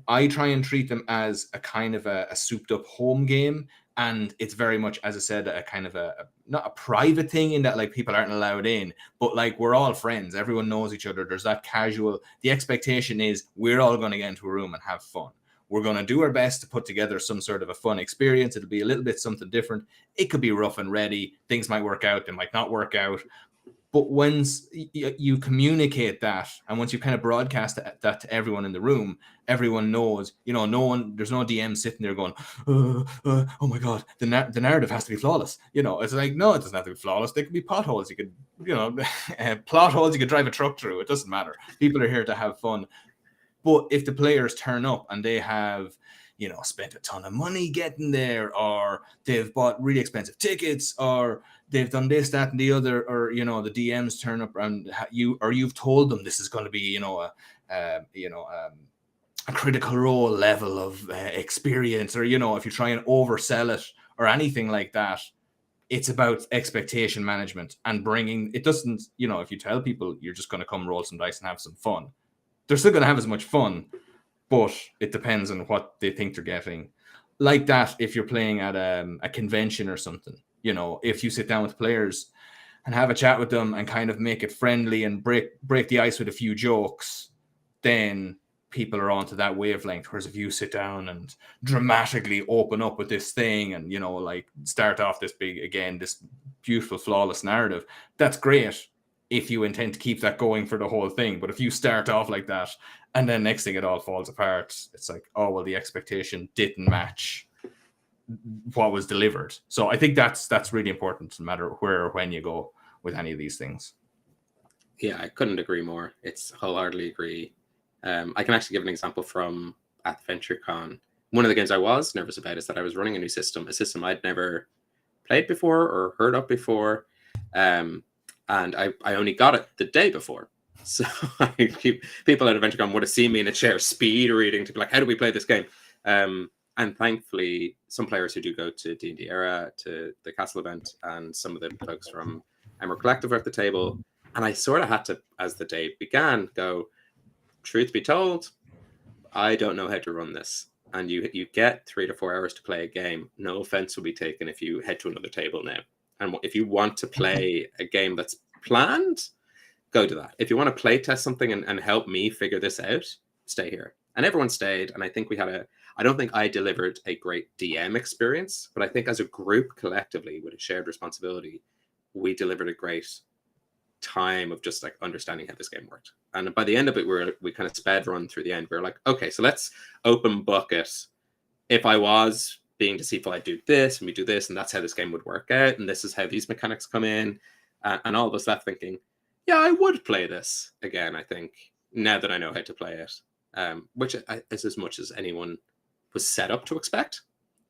I try and treat them as a kind of a souped up home game, and it's very much, as I said, a kind of a not a private thing in that like people aren't allowed in, but like we're all friends, everyone knows each other, there's that casual, the expectation is we're all going to get into a room and have fun. We're going to do our best to put together some sort of a fun experience. It'll be a little bit something different. It could be rough and ready. Things might work out, they might not work out. But once you communicate that, and once you kind of broadcast that to everyone in the room, everyone knows, there's no DM sitting there going, oh my God, the narrative has to be flawless. It's like, no, it doesn't have to be flawless. There could be potholes. You could, plot holes you could drive a truck through. It doesn't matter. People are here to have fun. But if the players turn up and they have, spent a ton of money getting there, or they've bought really expensive tickets, or they've done this, that, and the other, or the DMs turn up and you've told them this is going to be a critical role level of experience, or if you try and oversell it or anything like that, it's about expectation management and bringing. It doesn't, if you tell people you're just going to come roll some dice and have some fun, they're still going to have as much fun, but it depends on what they think they're getting. Like that, if you're playing at a convention or something, if you sit down with players and have a chat with them and kind of make it friendly and break the ice with a few jokes, then people are onto that wavelength. Whereas if you sit down and dramatically open up with this thing and, like start off this beautiful, flawless narrative, that's great if you intend to keep that going for the whole thing. But if you start off like that and then next thing it all falls apart, it's like, oh, well, the expectation didn't match what was delivered. So I think that's really important, no matter where or when you go with any of these things. Yeah, I couldn't agree more. It's wholeheartedly agree. I can actually give an example from at VentureCon. One of the games I was nervous about is that I was running a new system, a system I'd never played before or heard of before. And I only got it the day before. So people at VentureCon would have seen me in a chair speed reading to be like, how do we play this game? And thankfully, some players who do go to DnD Eire, to the Castle event, and some of the folks from Emerald Collective are at the table. And I sort of had to, as the day began, go, truth be told, I don't know how to run this. And you get 3 to 4 hours to play a game. No offense will be taken if you head to another table now. And if you want to play a game that's planned, go to that. If you want to play test something and help me figure this out, stay here. And everyone stayed. And I think we had I don't think I delivered a great DM experience, but I think as a group collectively with a shared responsibility, we delivered a great time of just like understanding how this game worked. And by the end of it, we kind of sped run through the end. We were like, okay, so let's open bucket. If I was being deceitful, I'd do this and we do this, and that's how this game would work out. And this is how these mechanics come in. And all of us left thinking, yeah, I would play this again, I think, now that I know how to play it, which is as much as anyone was set up to expect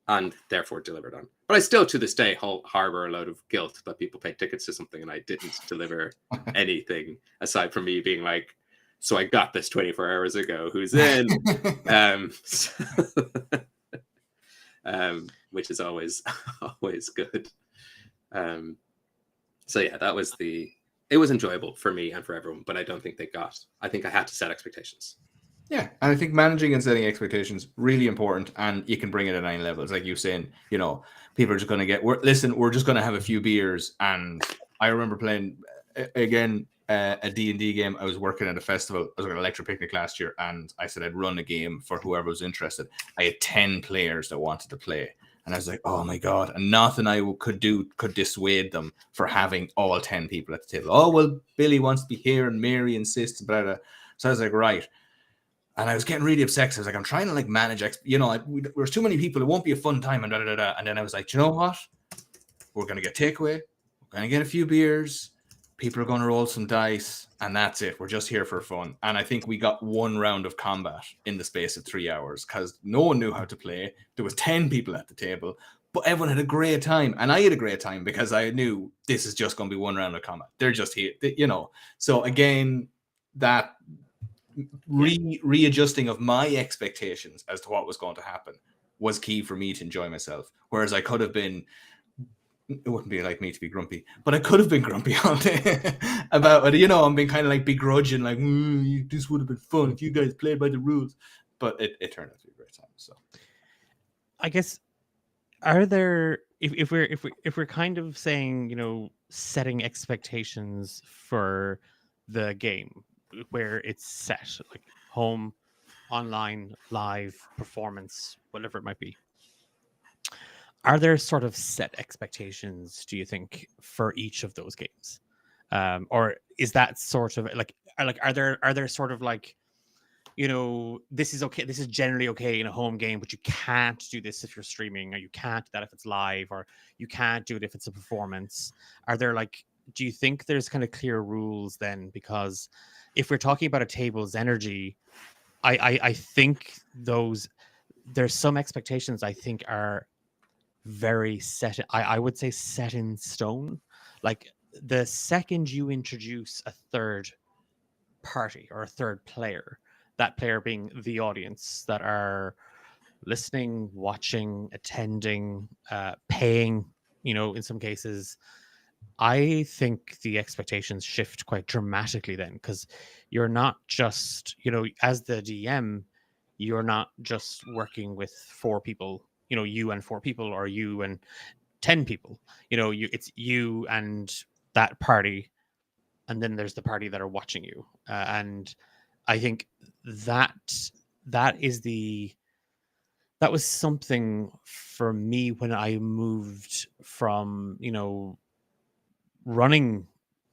and therefore delivered on. But I still, to this day, harbor a load of guilt that people paid tickets to something and I didn't deliver anything aside from me being like, so I got this 24 hours ago, who's in? Which is always good. So yeah, it was enjoyable for me and for everyone, but I don't think I think I had to set expectations. Yeah, and I think managing and setting expectations really important, and you can bring it at 9 levels. Like you saying, people are just going to we're just going to have a few beers. And I remember playing again a D&D game. I was working at a festival. I was at an electric picnic last year, and I said I'd run a game for whoever was interested. I had 10 players that wanted to play, and I was like, oh my god! And nothing I could do could dissuade them for having all 10 people at the table. Oh well, Billy wants to be here, and Mary insists, blah blah. So I was like, right. And I was getting really upset because I was like, I'm trying to like manage, there's too many people. It won't be a fun time. And And then I was like, you know what? We're going to get takeaway. We're going to get a few beers. People are going to roll some dice. And that's it. We're just here for fun. And I think we got 1 round of combat in the space of 3 hours because no one knew how to play. There was 10 people at the table, but everyone had a great time. And I had a great time because I knew this is just going to be 1 round of combat. They're just here, So again, that readjusting of my expectations as to what was going to happen was key for me to enjoy myself. Whereas I could have been, it wouldn't be like me to be grumpy, but I could have been grumpy all day about it. I'm being kind of like begrudging, like this would have been fun if you guys played by the rules. But it turned out to be a great time. So, I guess, are there if we're kind of saying setting expectations for the game, where it's set, like home, online, live, performance, whatever it might be, are there sort of set expectations, do you think, for each of those games, or is that sort of like are there sort of like, this is okay, this is generally okay in a home game, but you can't do this if you're streaming, or you can't do that if it's live, or you can't do it if it's a performance? Are there do you think there's kind of clear rules then? Because if we're talking about a table's energy, I think there's some expectations I think are very set. I would say set in stone. Like the second you introduce a third party or a third player, that player being the audience that are listening, watching, attending, paying, in some cases, I think the expectations shift quite dramatically then, because you're not just, as the DM, you're not just working with 4 people, you and 4 people, or you and 10 people, it's you and that party. And then there's the party that are watching you. And I think that was something for me when I moved from, running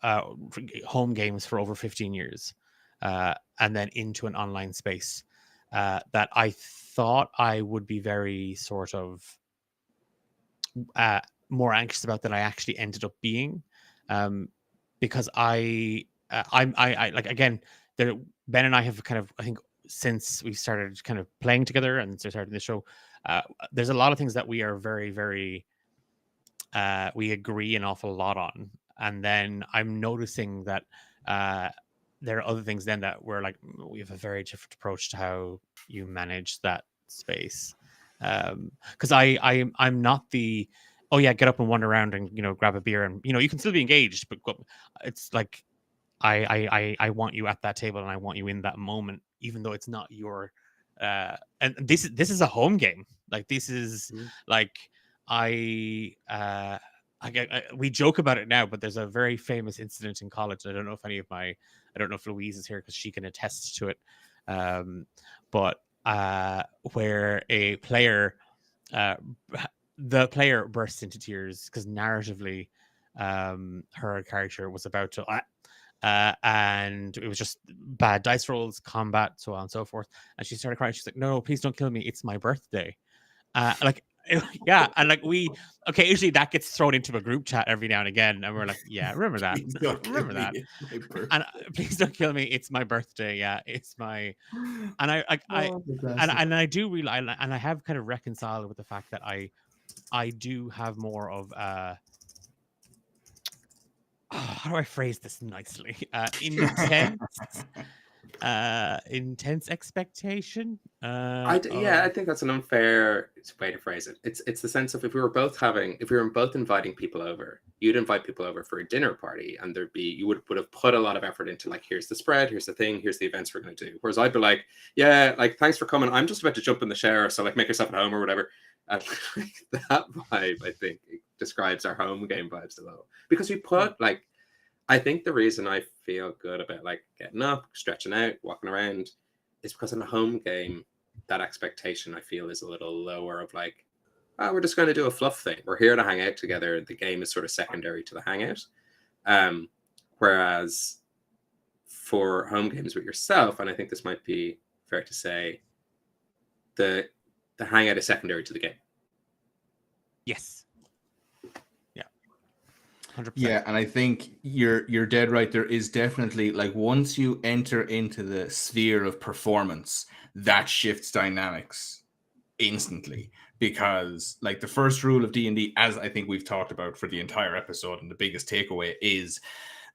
home games for over 15 years and then into an online space that I thought I would be very sort of more anxious about than I actually ended up being, because I I like, again, there, Ben and I have kind of, I think, since we started kind of playing together and starting the show, there's a lot of things that we are very, very, we agree an awful lot on. And then I'm noticing that there are other things then that we're like, we have a very different approach to how you manage that space. Because I'm not the, oh yeah, get up and wander around and, you know, grab a beer and, you know, you can still be engaged, but it's like, I want you at that table and I want you in that moment, even though it's not your and this is a home game. Like, this is like, we joke about it now, but there's a very famous incident in college. I don't know if Louise is here because she can attest to it. But where a player, the player burst into tears because narratively, her character was about to, and it was just bad dice rolls, combat, so on and so forth. And she started crying. She's like, "No, please don't kill me. It's my birthday." Like, yeah, and like, we occasionally that gets thrown into a group chat every now and again, and we're like, "Yeah, remember that, remember that." And please don't kill me. It's my birthday. Yeah, it's my. And I do realize, and I have kind of reconciled with the fact that I do have more of how do I phrase this nicely? Intense expectation. I think that's an unfair way to phrase it. It's the sense of, if we were both inviting people over, you'd invite people over for a dinner party, and you would have put a lot of effort into, like, here's the spread, here's the thing, here's the events we're going to do. Whereas I'd be like, yeah, like, thanks for coming. I'm just about to jump in the shower, so like, make yourself at home or whatever. And that vibe, I think, describes our home game vibes a little, because we put, like, I think the reason I feel good about, like, getting up, stretching out, walking around, is because in a home game, that expectation, I feel, is a little lower, of like, oh, we're just going to do a fluff thing. We're here to hang out together. The game is sort of secondary to the hangout. Whereas for home games with yourself, and I think this might be fair to say, the hangout is secondary to the game. Yes. 100%. Yeah, and I think you're dead right. There is definitely, like, once you enter into the sphere of performance, that shifts dynamics instantly. Because, like, the first rule of D&D, as I think we've talked about for the entire episode, and the biggest takeaway, is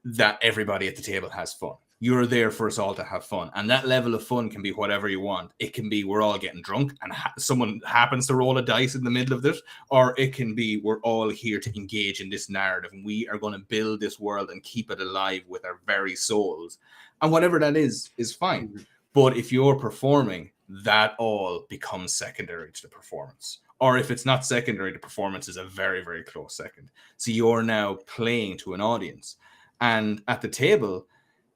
that everybody at the table has fun. You're there for us all to have fun. And that level of fun can be whatever you want. It can be we're all getting drunk and someone happens to roll a dice in the middle of it. Or it can be we're all here to engage in this narrative, and we are going to build this world and keep it alive with our very souls. And whatever that is fine. Mm-hmm. But if you're performing, that all becomes secondary to the performance. Or if it's not secondary, the performance is a very, very close second. So you're now playing to an audience. And at the table,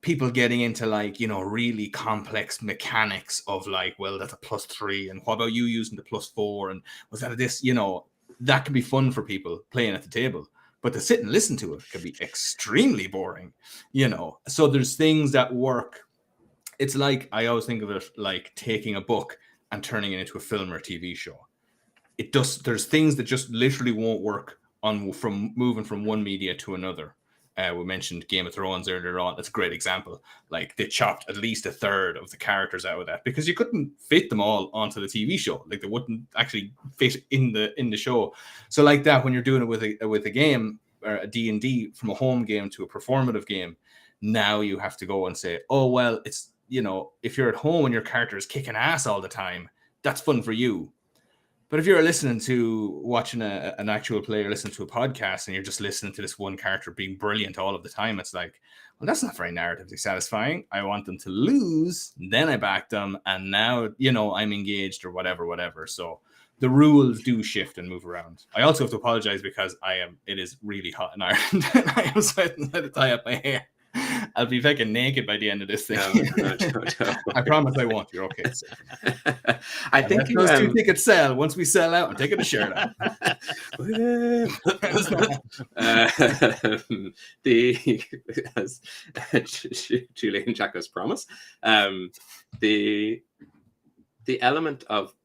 people getting into, like, you know, really complex mechanics of, like, well, that's a +3, and what about you using the +4, and was that this, you know, that can be fun for people playing at the table. But to sit and listen to it can be extremely boring, you know. So there's things that work. It's like, I always think of it like taking a book and turning it into a film or TV show. There's things that just literally won't work from moving from one media to another. We mentioned Game of Thrones earlier on. That's a great example. Like, they chopped at least a third of the characters out of that because you couldn't fit them all onto the TV show. Like, they wouldn't actually fit in the show. So like that, when you're doing it with a game, or a D&D, from a home game to a performative game, now you have to go and say, oh, well, it's, you know, if you're at home and your character is kicking ass all the time, that's fun for you. But if you're watching an actual player listen to a podcast, and you're just listening to this one character being brilliant all of the time, it's like, well, that's not very narratively satisfying. I want them to lose, then I back them, and now, you know, I'm engaged, or whatever. So the rules do shift and move around. I also have to apologize because it is really hot in Ireland, and I am sweating to tie up my hair. I'll be fucking naked by the end of this thing. No. I promise I won't. You're okay. So. I think those 2 tickets sell. Once we sell out, I'm taking a shirt out. As Julie and Jacko's promise, the element of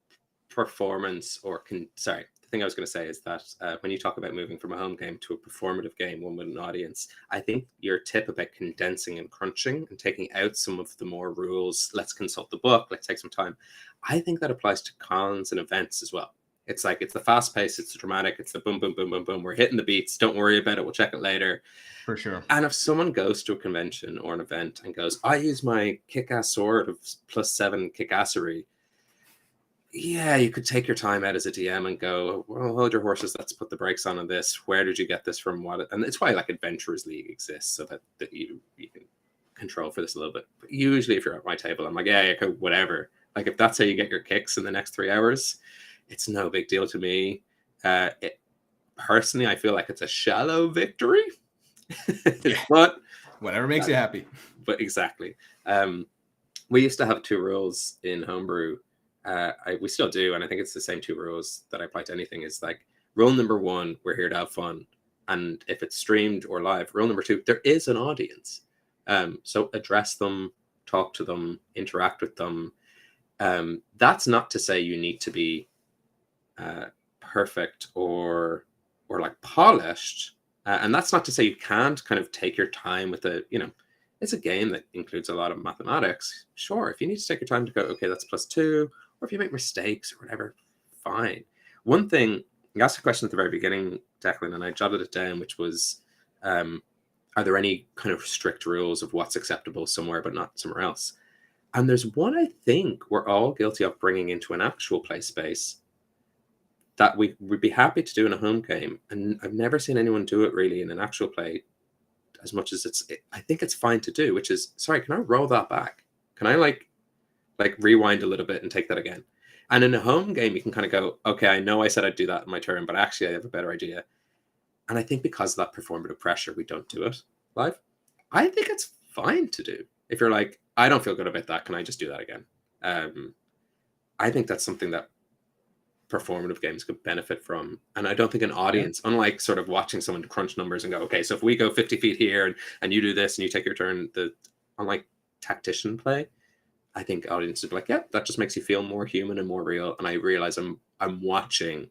performance, the thing I was going to say is that when you talk about moving from a home game to a performative game, one with an audience, I think your tip about condensing and crunching and taking out some of the more rules, let's consult the book, let's take some time, I think that applies to cons and events as well. It's like, it's the fast pace, it's the dramatic, it's the boom, boom, boom, boom, boom. We're hitting the beats. Don't worry about it. We'll check it later. For sure. And if someone goes to a convention or an event and goes, I use my kick-ass sword of +7 kick-assery, yeah, you could take your time out as a DM and go, well, hold your horses. Let's put the brakes on this. Where did you get this from? What? And it's why like Adventurers League exists, so that you can control for this a little bit. But usually if you're at my table, I'm like, yeah, whatever. Like if that's how you get your kicks in the next 3 hours, it's no big deal to me. Personally, I feel like it's a shallow victory. But whatever makes you happy. But exactly. We used to have 2 rules in Homebrew. We still do, and I think it's the same 2 rules that I apply to anything. Is like rule number 1, we're here to have fun, and if it's streamed or live, rule number 2, there is an audience, so address them, talk to them, interact with them. That's not to say you need to be perfect or like polished, and that's not to say you can't kind of take your time with it's a game that includes a lot of mathematics. Sure, if you need to take your time to go, okay, that's +2, or if you make mistakes or whatever, fine. One thing, you asked a question at the very beginning, Declan, and I jotted it down, which was, are there any kind of strict rules of what's acceptable somewhere but not somewhere else? And there's one I think we're all guilty of bringing into an actual play space that we would be happy to do in a home game, and I've never seen anyone do it really in an actual play as much as I think it's fine to do, which is, sorry, can I roll that back? Can I like rewind a little bit and take that again? And in a home game, you can kind of go, okay, I know I said I'd do that in my turn, but actually I have a better idea. And I think because of that performative pressure, we don't do it live. I think it's fine to do. If you're like, I don't feel good about that, can I just do that again? I think that's something that performative games could benefit from. And I don't think an audience, unlike sort of watching someone crunch numbers and go, okay, so if we go 50 feet here and you do this and you take your turn, unlike tactician play, I think audiences would be like, yeah, that just makes you feel more human and more real. And I realize I'm watching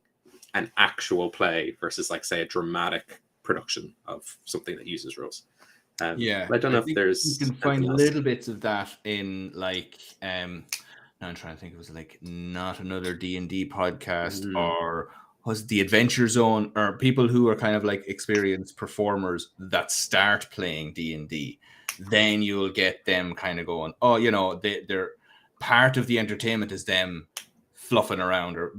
an actual play versus like, say, a dramatic production of something that uses rules. I don't know if there's... You can find little bits of that in like... now I'm trying to think, it was like Not Another D&D podcast or was it The Adventure Zone, or people who are kind of like experienced performers that start playing D&D. Then you'll get them kind of going, oh, they're part of the entertainment is them fluffing around or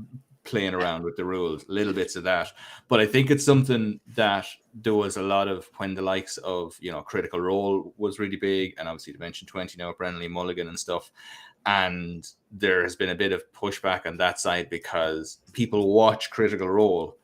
playing around with the rules, little bits of that. But I think it's something that there was a lot of when the likes of, Critical Role was really big, and obviously Dimension 20 now, Brennan Lee Mulligan and stuff. And there has been a bit of pushback on that side because people watch Critical Role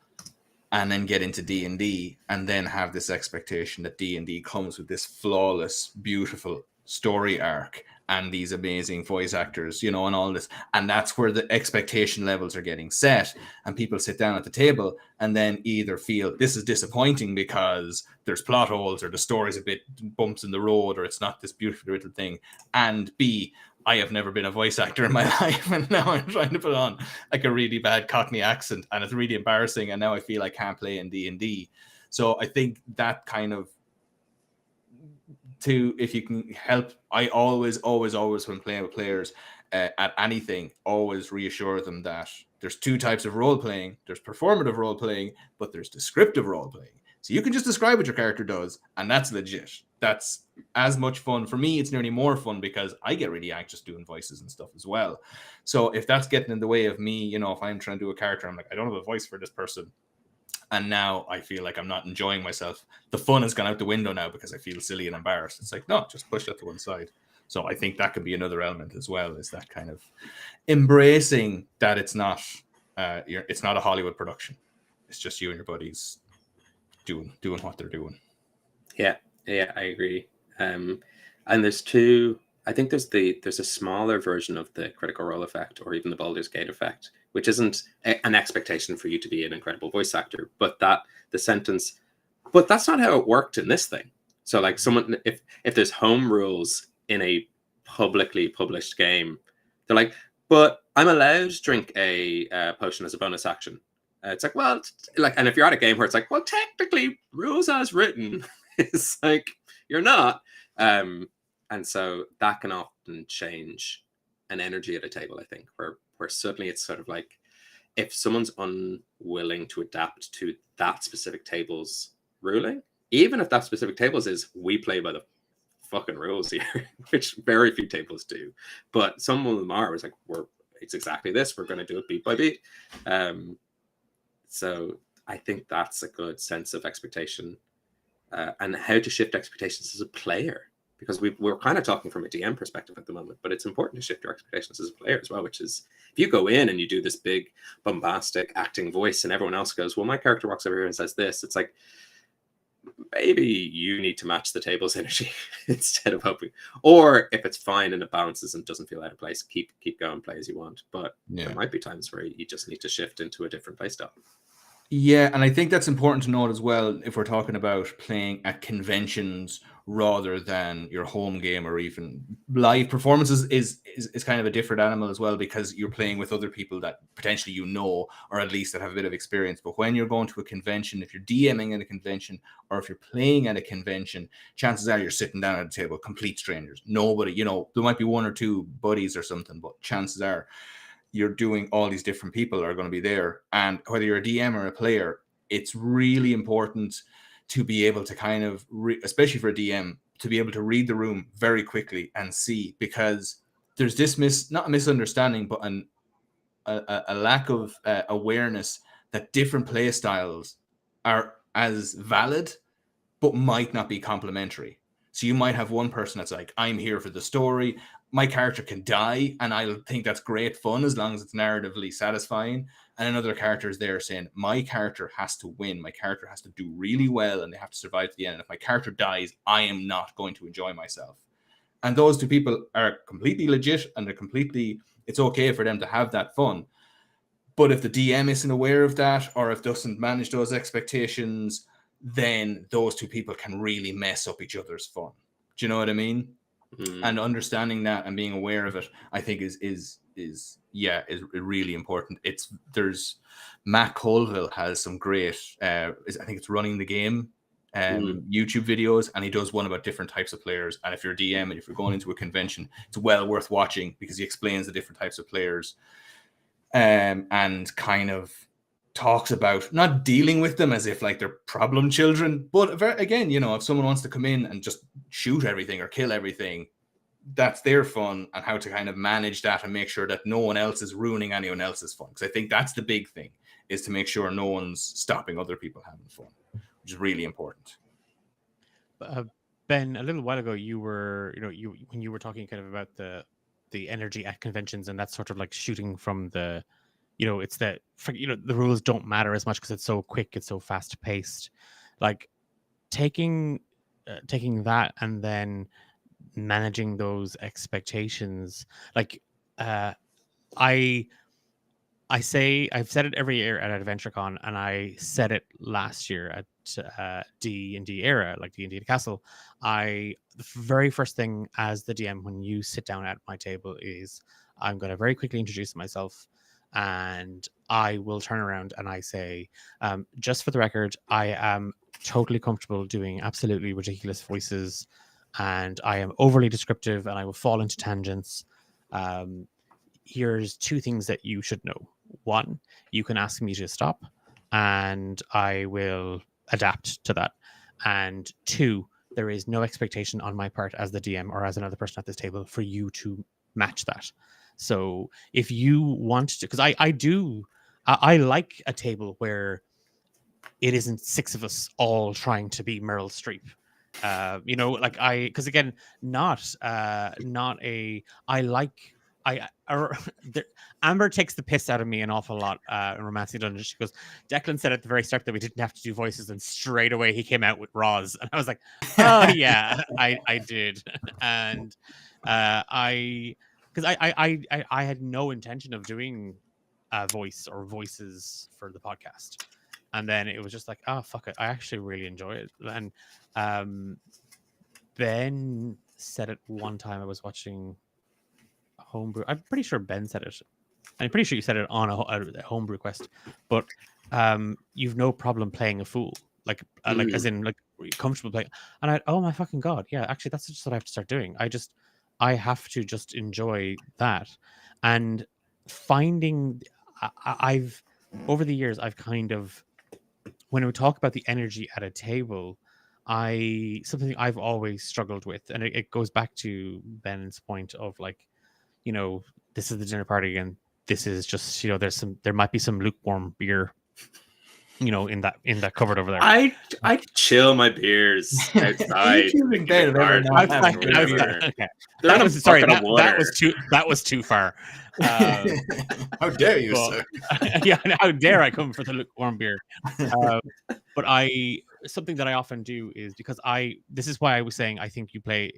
and then get into D&D and then have this expectation that D&D comes with this flawless, beautiful story arc and these amazing voice actors, and all this. And that's where the expectation levels are getting set. And people sit down at the table and then either feel this is disappointing because there's plot holes or the story's a bit bumps in the road or it's not this beautiful little thing. And B, I have never been a voice actor in my life, and now I'm trying to put on like a really bad Cockney accent, and it's really embarrassing. And now I feel I can't play in D&D. So I think that kind of if you can help, I always when playing with players at anything, always reassure them that there's 2 types of role playing. There's performative role playing, but there's descriptive role playing. So you can just describe what your character does, and that's legit. That's as much fun. For me, it's nearly more fun because I get really anxious doing voices and stuff as well. So if that's getting in the way of me, if I'm trying to do a character, I'm like, I don't have a voice for this person. And now I feel like I'm not enjoying myself. The fun has gone out the window now because I feel silly and embarrassed. It's like, no, just push that to one side. So I think that could be another element as well, is that kind of embracing that it's not a Hollywood production. It's just you and your buddies doing what they're doing. Yeah, I agree. And there's 2. I think there's a smaller version of the Critical Role effect, or even the Baldur's Gate effect, which isn't an expectation for you to be an incredible voice actor, but that the sentence, but that's not how it worked in this thing. So like someone, if there's home rules in a publicly published game, they're like, but I'm allowed to drink a potion as a bonus action. It's like, well, like, and if you're at a game where it's like, well, technically, rules as written, it's like you're not, and so that can often change an energy at a table. I think where suddenly it's sort of like if someone's unwilling to adapt to that specific table's ruling, even if that specific tables is we play by the fucking rules here, which very few tables do, but some of them are. It's like it's exactly this. We're going to do it beat by beat. So I think that's a good sense of expectation and how to shift expectations as a player, because we're kind of talking from a DM perspective at the moment, but it's important to shift your expectations as a player as well, which is if you go in and you do this big bombastic acting voice and everyone else goes, well, my character walks over here and says this, it's like, maybe you need to match the table's energy instead of hoping, or if it's fine and it balances and doesn't feel out of place, keep going, play as you want. But there might be times where you just need to shift into a different play style. Yeah, and I think that's important to note as well if we're talking about playing at conventions rather than your home game or even live performances is kind of a different animal as well, because you're playing with other people that potentially you know, or at least that have a bit of experience. But when you're going to a convention, if you're DMing at a convention or if you're playing at a convention, chances are you're sitting down at a table, complete strangers. Nobody, you know, there might be one or two buddies or something, but chances are you're doing all these different people are going to be there. And whether you're a DM or a player, it's really important to be able to kind of, especially for a DM, to be able to read the room very quickly and see, because there's this not a misunderstanding, but a lack of awareness that different play styles are as valid, but might not be complementary. So you might have one person that's like, I'm here for the story. My character can die, and I think that's great fun as long as it's narratively satisfying. And another character is there saying, my character has to win. My character has to do really well, and they have to survive to the end. And if my character dies, I am not going to enjoy myself. And those two people are completely legit, and it's okay for them to have that fun. But if the DM isn't aware of that, or if doesn't manage those expectations, then those two people can really mess up each other's fun. Do you know what I mean? And understanding that and being aware of it, I think is really important. There's Matt Colville has some great I think it's Running the Game YouTube videos, and he does one about different types of players. And if you're a DM and if you're going into a convention, it's well worth watching because he explains the different types of players and kind of talks about not dealing with them as if like they're problem children, but again, you know, if someone wants to come in and just shoot everything or kill everything, that's their fun, and how to kind of manage that and make sure that no one else is ruining anyone else's fun. Because I think that's the big thing, is to make sure no one's stopping other people having fun, which is really important. Ben, a little while ago, you were, when you were talking kind of about the energy at conventions, and that's sort of like shooting from the, it's that, the rules don't matter as much because it's so quick, it's so fast paced. Like taking that and then managing those expectations. Like I've said it every year at AdventureCon, and I said it last year at DnD Eire, like DnD Castle. The very first thing as the DM when you sit down at my table is I'm going to very quickly introduce myself, and I will turn around and I say, just for the record, I am totally comfortable doing absolutely ridiculous voices, and I am overly descriptive, and I will fall into tangents. Here's two things that you should know. One, you can ask me to stop, and I will adapt to that. And two, there is no expectation on my part as the DM or as another person at this table for you to match that. So if you want to, because I like a table where it isn't six of us all trying to be Meryl Streep. Because again, Amber takes the piss out of me an awful lot in Romancing Dungeons. She goes, Declan said at the very start that we didn't have to do voices, and straight away he came out with Roz, and I was like, oh yeah, I did. And I had no intention of doing a voice or voices for the podcast, and then it was just like, oh fuck it, I actually really enjoy it. And Ben said it one time. I was watching Homebrew. I'm pretty sure Ben said it. I'm pretty sure you said it on a Homebrew Quest, but you've no problem playing a fool, like as in like comfortable playing. And oh my fucking god, yeah, actually that's just what I have to start doing. I have to just enjoy that, and finding I've over the years I've kind of, when we talk about the energy at a table, something I've always struggled with, and it goes back to Ben's point of like, this is the dinner party, and this is just, there might be some lukewarm beer, in that cupboard over there. I chill my beers outside. Okay. That was too far. How dare you, sir? Yeah, how dare I come for the lukewarm beer? But something that I often do is, because this is why I was saying I think you play.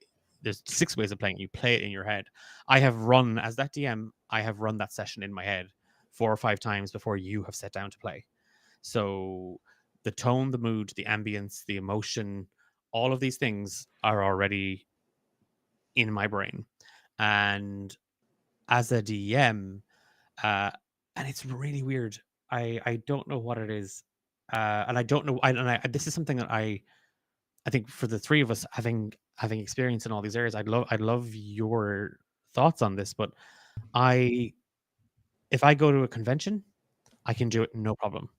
There's 6 ways of playing. You play it in your head. As that DM, I have run that session in my head 4 or 5 times before you have sat down to play. So the tone, the mood, the ambience, the emotion, all of these things are already in my brain. And as a DM, and it's really weird. I don't know what it is. And I don't know. This is something that I think for the 3 of us having experience in all these areas, I'd love your thoughts on this. But if I go to a convention, I can do it no problem.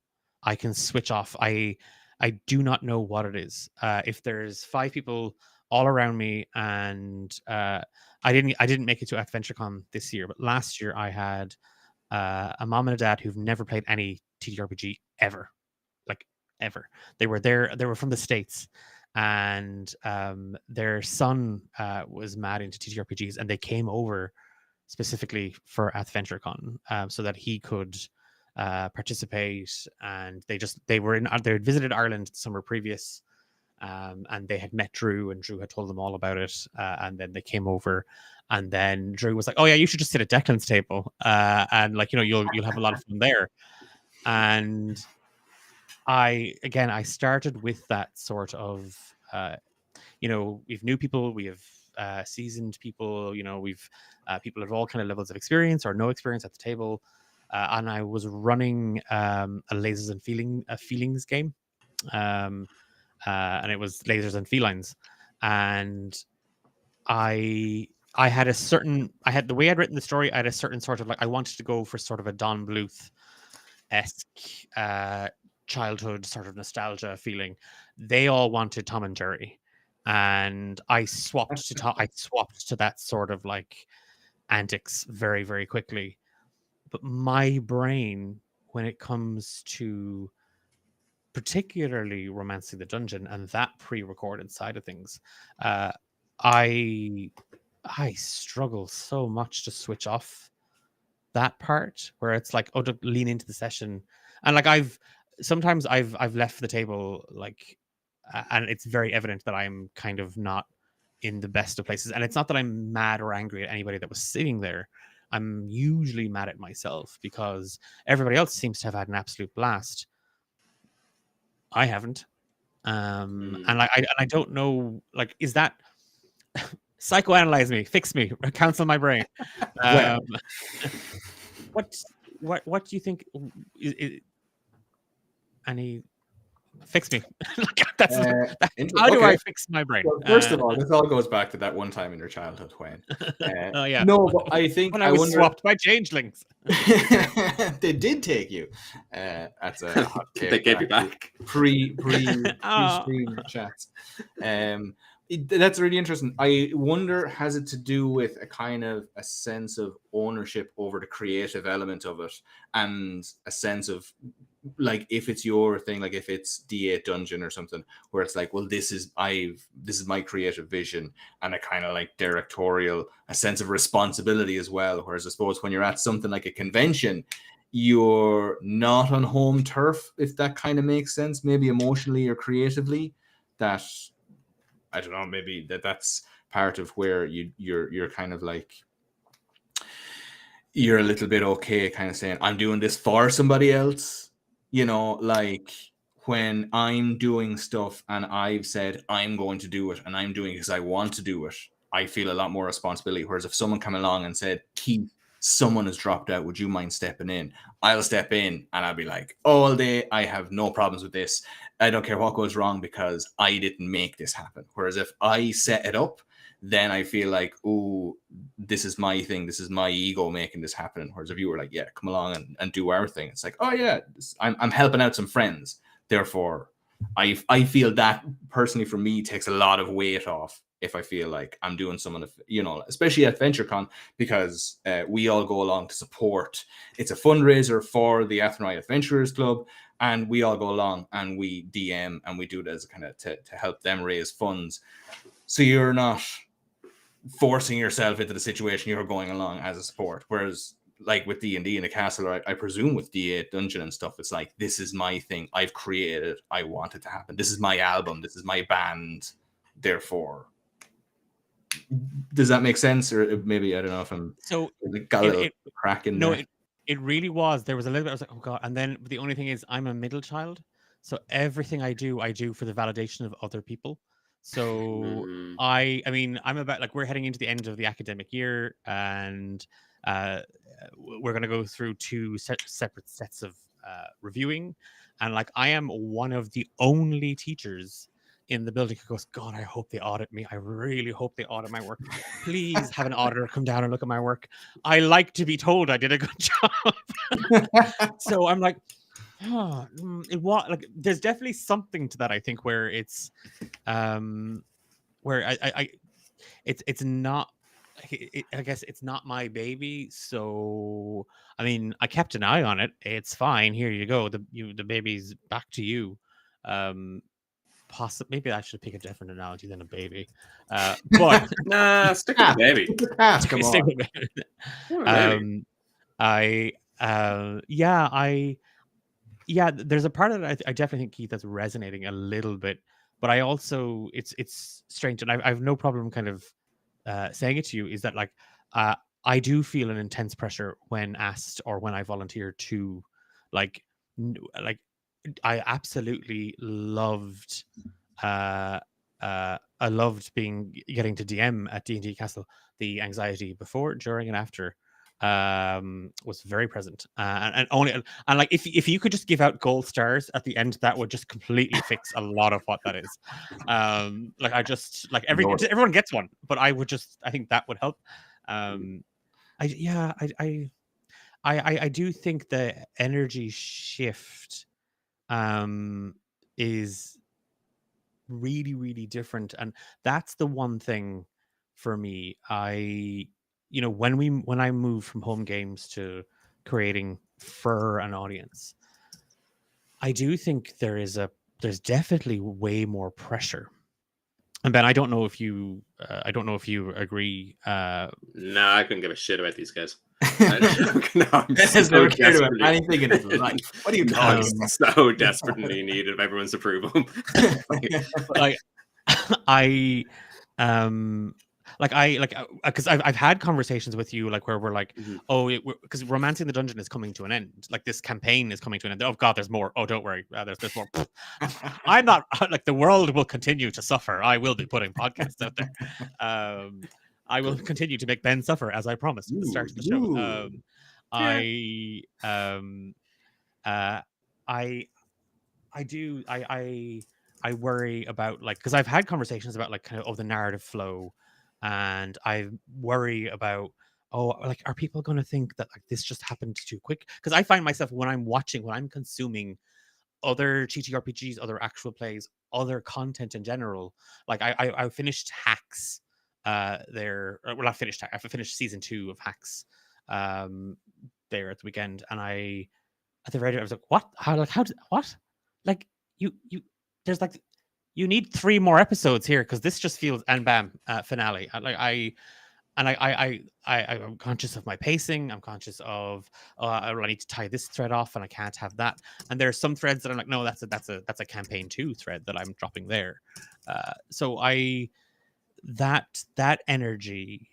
I can switch off. I do not know what it is. If there's 5 people all around me, and I didn't make it to AdventureCon this year, but last year I had a mom and a dad who've never played any TTRPG ever, like ever. They were there. They were from the States, and their son was mad into TTRPGs, and they came over specifically for AdventureCon so that he could participate. And they had visited Ireland the summer previous, and they had met Drew, and Drew had told them all about it, and then they came over, and then Drew was like, oh yeah, you should just sit at Declan's table, and like, you'll have a lot of fun there. And I started with that sort of we've new people, we have seasoned people, we've people of all kind of levels of experience or no experience at the table. And I was running a lasers and feelings game, and it was lasers and felines. And I had the way I'd written the story. I had a certain sort of, like, I wanted to go for sort of a Don Bluth-esque childhood sort of nostalgia feeling. They all wanted Tom and Jerry, and I swapped to that sort of like antics very, very quickly. But my brain, when it comes to particularly Romancing the Dungeon and that pre-recorded side of things, I struggle so much to switch off that part, where it's like, to lean into the session. And like I've left the table, like, and it's very evident that I'm kind of not in the best of places. And it's not that I'm mad or angry at anybody that was sitting there. I'm usually mad at myself because everybody else seems to have had an absolute blast. I haven't. And I don't know, like, is that psychoanalyze me, fix me, counsel my brain? What do you think? Any fix me? How do I fix my brain? Well, first of all, this all goes back to that one time in your childhood, Wayne. Oh yeah. No, but I think when I was swapped by changelings. They did take you. That's a hot take. They gave you back. Pre-stream chats. That's really interesting. I wonder, has it to do with a kind of a sense of ownership over the creative element of it, and a sense of, like, if it's your thing, like if it's D8 Dungeon or something, where it's like, well, this is my creative vision, and a kind of like directorial, a sense of responsibility as well. Whereas I suppose when you're at something like a convention, you're not on home turf, if that kind of makes sense, maybe emotionally or creatively. That, I don't know, maybe that's part of where you're kind of like, you're a little bit okay kind of saying, I'm doing this for somebody else. Like when I'm doing stuff and I've said I'm going to do it and I'm doing it because I want to do it, I feel a lot more responsibility. Whereas if someone came along and said, Keith, someone has dropped out. Would you mind stepping in? I'll step in and I'll be like, all day, I have no problems with this. I don't care what goes wrong because I didn't make this happen. Whereas if I set it up, then I feel like, oh, this is my thing. This is my ego making this happen. Whereas if you were like, yeah, come along and do our thing. It's like, oh yeah, I'm helping out some friends. Therefore, I feel that personally for me takes a lot of weight off if I feel like I'm doing someone, you know, especially at VentureCon, because we all go along to support. It's a fundraiser for the Athenry Adventurers Club, and we all go along and we DM and we do it as a kind of to help them raise funds. So you're not forcing yourself into the situation, you're going along as a support. Whereas like with D&D in a castle, I presume with D8 Dungeon and stuff, it's like, this is my thing. I've created. I want it to happen. This is my album. This is my band. Therefore, does that make sense? Or maybe, I don't know if I'm got a little crack in there. It really was. There was a little bit, I was like, oh God. And then the only thing is I'm a middle child. So everything I do for the validation of other people. So I mean, I'm about, like, we're heading into the end of the academic year, and we're going to go through 2 separate sets of reviewing. And like, I am one of the only teachers in the building who goes, God, I hope they audit me. I really hope they audit my work. Please have an auditor come down and look at my work. I like to be told I did a good job. So I'm like, oh, there's definitely something to that, I think, where it's where it's not, I guess it's not my baby. So I mean, I kept an eye on it. It's fine. Here you go. The baby's back to you. Maybe I should pick a different analogy than a baby. But nah, stick with the baby. Stick with baby. There's a part of it I definitely think, Keith, that's resonating a little bit. But I also, it's strange, and I've no problem kind of saying it to you, is that like I do feel an intense pressure when asked or when I volunteer to like I absolutely loved I loved getting to DM at D&D Castle. The anxiety before, during, and after was very present, and like if you could just give out gold stars at the end, that would just completely fix a lot of what that is. Like, I just like everyone gets one, but I think that would help. I do think the energy shift is really, really different, and that's the one thing for me. When I moved from home games to creating for an audience, I do think there's definitely way more pressure. And Ben, I don't know if you agree. No, I couldn't give a shit about these guys. I'm never cared about anything in his life. What are you talking about? So desperately needed everyone's approval. Because I've had conversations with you, like, where we're like, because Romancing the Dungeon is coming to an end, like this campaign is coming to an end. Oh God, there's more. Oh, don't worry, there's more. I'm not like, the world will continue to suffer. I will be putting podcasts out there. I will continue to make Ben suffer, as I promised at the start of the show. I worry about, like, because I've had conversations about, like, kind of the narrative flow, and I worry about, like, are people going to think that, like, this just happened too quick? Because I find myself, when I'm consuming other TTRPGs, other actual plays, other content in general, like I finished Hacks. I finished season 2 of Hacks there at the weekend, and at the very end, I was like, what? What? Like, you there's like, you need 3 more episodes here, because this just feels, and bam, finale. I'm conscious of my pacing. I'm conscious of I need to tie this thread off, and I can't have that. And there are some threads that I'm like, no, that's a campaign 2 thread that I'm dropping there. So that energy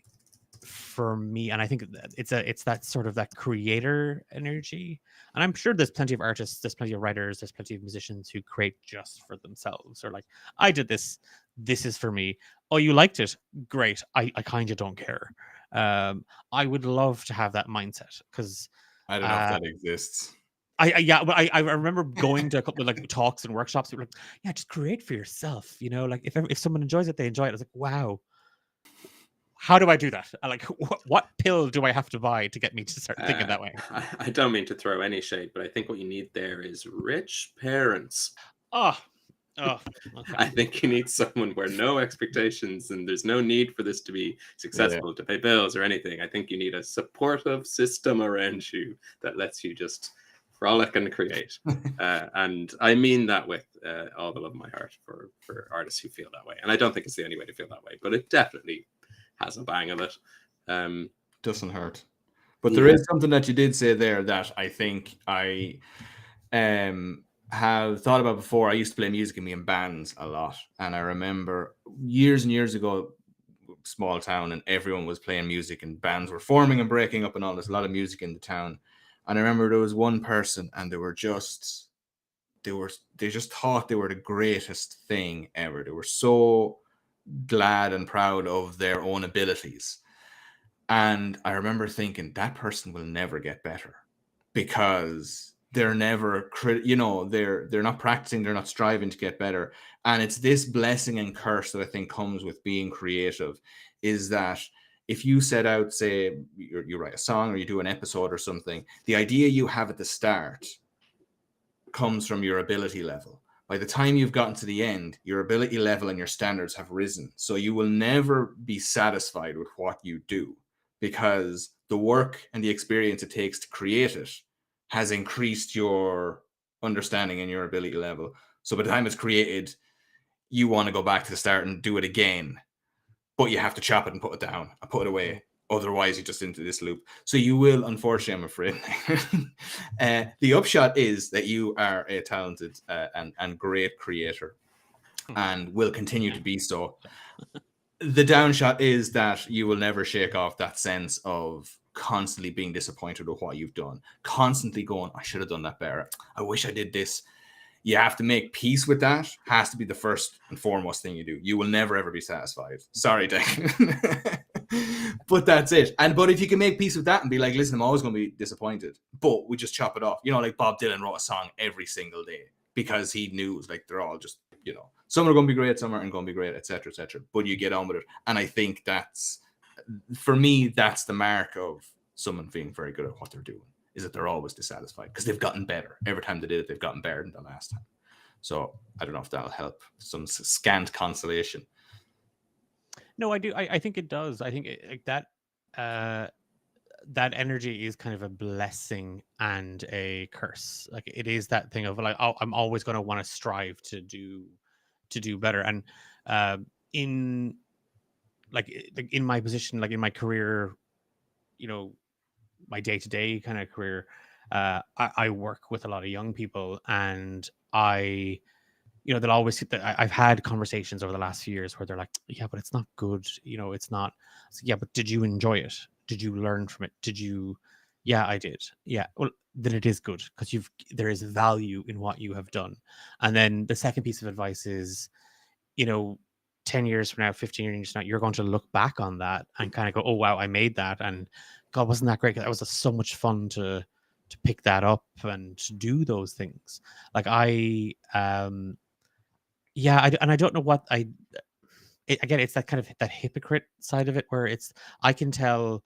for me, and I think it's that sort of that creator energy. And I'm sure there's plenty of artists, there's plenty of writers, there's plenty of musicians who create just for themselves, or like, I did this is for me. Oh, you liked it? Great. I kind of don't care. I would love to have that mindset because I don't know if that exists. I remember going to a couple of like talks and workshops. People were like, yeah, just create for yourself. Like if someone enjoys it, they enjoy it. I was like, wow, how do I do that? Like, what pill do I have to buy to get me to start thinking that way? I don't mean to throw any shade, but I think what you need there is rich parents. Oh, okay. I think you need someone where no expectations and there's no need for this to be successful, to pay bills or anything. I think you need a supportive system around you that lets you just frolic and create. And I mean that with all the love of my heart for artists who feel that way. And I don't think it's the only way to feel that way, but it definitely has a bang of it. Doesn't hurt. But there is something that you did say there that I think I have thought about before. I used to play music in bands a lot. And I remember years and years ago, small town, and everyone was playing music and bands were forming and breaking up and all. There's a lot of music in the town. And I remember there was one person and they just thought they were the greatest thing ever. They were so glad and proud of their own abilities. And I remember thinking that person will never get better because they're never, they're not practicing, they're not striving to get better. And it's this blessing and curse that I think comes with being creative, is that if you set out, say, you write a song or you do an episode or something, the idea you have at the start comes from your ability level. By the time you've gotten to the end, your ability level and your standards have risen. So you will never be satisfied with what you do because the work and the experience it takes to create it has increased your understanding and your ability level. So by the time it's created, you want to go back to the start and do it again, but you have to chop it and put it down and put it away. Otherwise, you're just into this loop. So you will, unfortunately, I'm afraid. The upshot is that you are a talented and great creator and will continue to be so. The downshot is that you will never shake off that sense of constantly being disappointed with what you've done, constantly going, I should have done that better. I wish I did this. You have to make peace with that. Has to be the first and foremost thing you do. You will never, ever be satisfied. Sorry, Declan. But that's it. But if you can make peace with that and be like, listen, I'm always going to be disappointed, but we just chop it off. Like Bob Dylan wrote a song every single day because he knew like they're all just, some are going to be great, some aren't going to be great, etc., etc. But you get on with it. And I think that's, for me, that's the mark of someone being very good at what they're doing, is that they're always dissatisfied because they've gotten better. Every time they did it, they've gotten better than the last time. So I don't know if that'll help. Some scant consolation. No, I do. I think it does. I think that energy is kind of a blessing and a curse. Like it is that thing of like, oh, I'm always going to want to strive to do better. And in my position, like in my career, my day-to-day kind of career, I work with a lot of young people, and they'll always sit there. I've had conversations over the last few years where they're like, yeah, but it's not good. It's not. So, yeah, but did you enjoy it? Did you learn from it? Did you? Yeah, I did. Yeah. Well, then it is good because there is value in what you have done. And then the second piece of advice is, 10 years from now, 15 years from now, you're going to look back on that and kind of go, oh, wow, I made that. And God, wasn't that great? That was so much fun to pick that up and to do those things. Like I don't know what again, it's that kind of that hypocrite side of it where I can tell,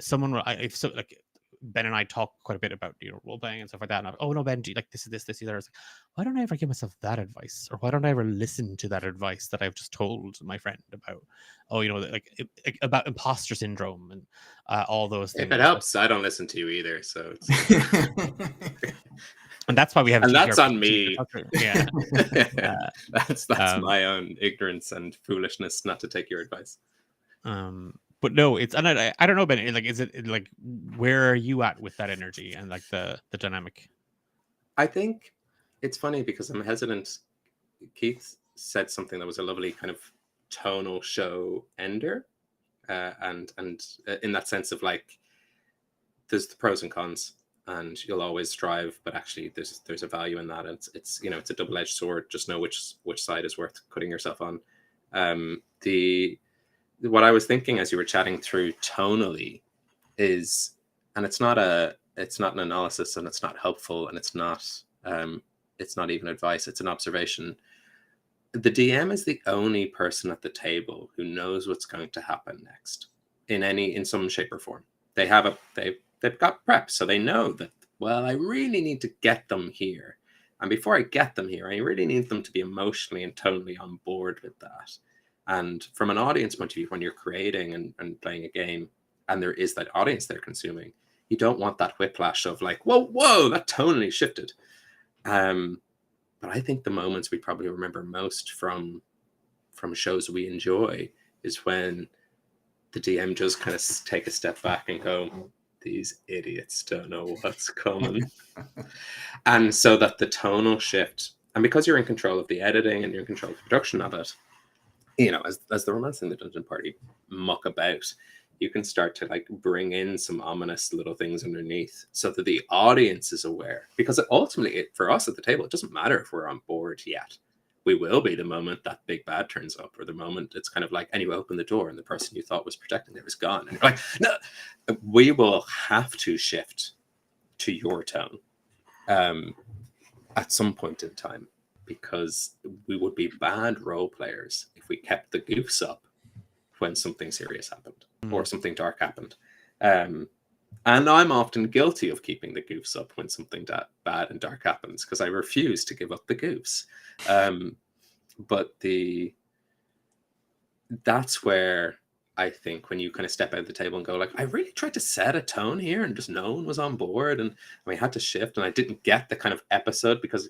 someone like Ben and I talk quite a bit about role playing and stuff like that. And I'm, oh no, Ben, do you like this, either. I was like, why don't I ever give myself that advice, or why don't I ever listen to that advice that I've just told my friend about? Oh, about imposter syndrome and all those things. If it helps, I don't listen to you either. So, and that's why we have. And that's on me. Yeah, that's my own ignorance and foolishness not to take your advice. But no, and I don't know, Ben. Like, is it like, where are you at with that energy and like the dynamic? I think it's funny because I'm hesitant. Keith said something that was a lovely kind of tonal show ender, and in that sense of like, there's the pros and cons, and you'll always strive, but actually there's a value in that. And it's it's a double-edged sword. Just know which side is worth cutting yourself on. what I was thinking as you were chatting through tonally is, and it's not an analysis, and it's not helpful, and it's not even advice, it's an observation. The DM is the only person at the table who knows what's going to happen next in some shape or form. They've got prep, so they know that, well, I really need to get them here. And before I get them here, I really need them to be emotionally and tonally on board with that. And from an audience point of view, when you're creating and playing a game, and there is that audience they're consuming, you don't want that whiplash of like, whoa, that tonally shifted. But I think the moments we probably remember most from shows we enjoy is when the DM just kind of take a step back and go, these idiots don't know what's coming. And so that the tonal shift, and because you're in control of the editing and you're in control of the production of it, as the Romancing the Dungeon Party muck about, you can start to like bring in some ominous little things underneath so that the audience is aware. Because ultimately, for us at the table, it doesn't matter if we're on board yet. We will be the moment that big bad turns up, or the moment it's kind of like, and you open the door and the person you thought was protecting it is gone. And you're like, no, we will have to shift to your tone at some point in time, because we would be bad role players if we kept the goofs up when something serious happened or something dark happened. And I'm often guilty of keeping the goofs up when something bad and dark happens, because I refuse to give up the goofs. But that's where I think when you kind of step out of the table and go like, I really tried to set a tone here and just no one was on board, and we had to shift, and I didn't get the kind of episode, because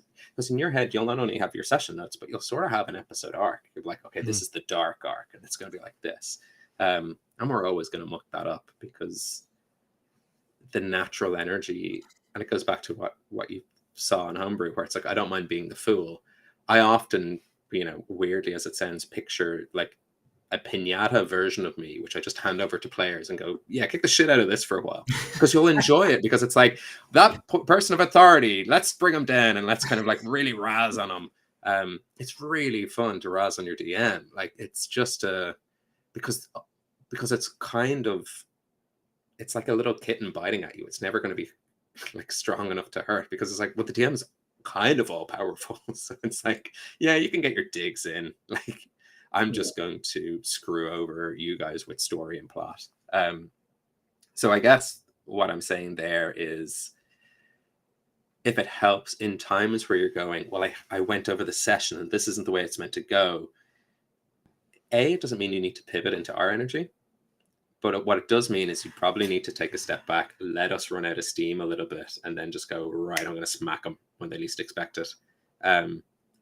in your head, you'll not only have your session notes, but you'll sort of have an episode arc. You're like, okay, this is the dark arc, and it's going to be like this. And we're always going to muck that up, because the natural energy, and it goes back to what you saw in Homebrew, where it's like, I don't mind being the fool. I often, weirdly as it sounds, picture like a piñata version of me, which I just hand over to players and go, yeah, kick the shit out of this for a while, because you'll enjoy it, because it's like that person of authority, let's bring them down and let's kind of like really razz on them. It's really fun to razz on your DM. Like, it's just because it's kind of, it's like a little kitten biting at you. It's never going to be like strong enough to hurt, because it's like, well, the DM's kind of all powerful. So it's like, yeah, you can get your digs in. Like, I'm just going to screw over you guys with story and plot. So I guess what I'm saying there is, if it helps in times where you're going, well, I went over the session and this isn't the way it's meant to go. It doesn't mean you need to pivot into our energy. But what it does mean is you probably need to take a step back, let us run out of steam a little bit, and then just go, right, I'm going to smack them when they least expect it.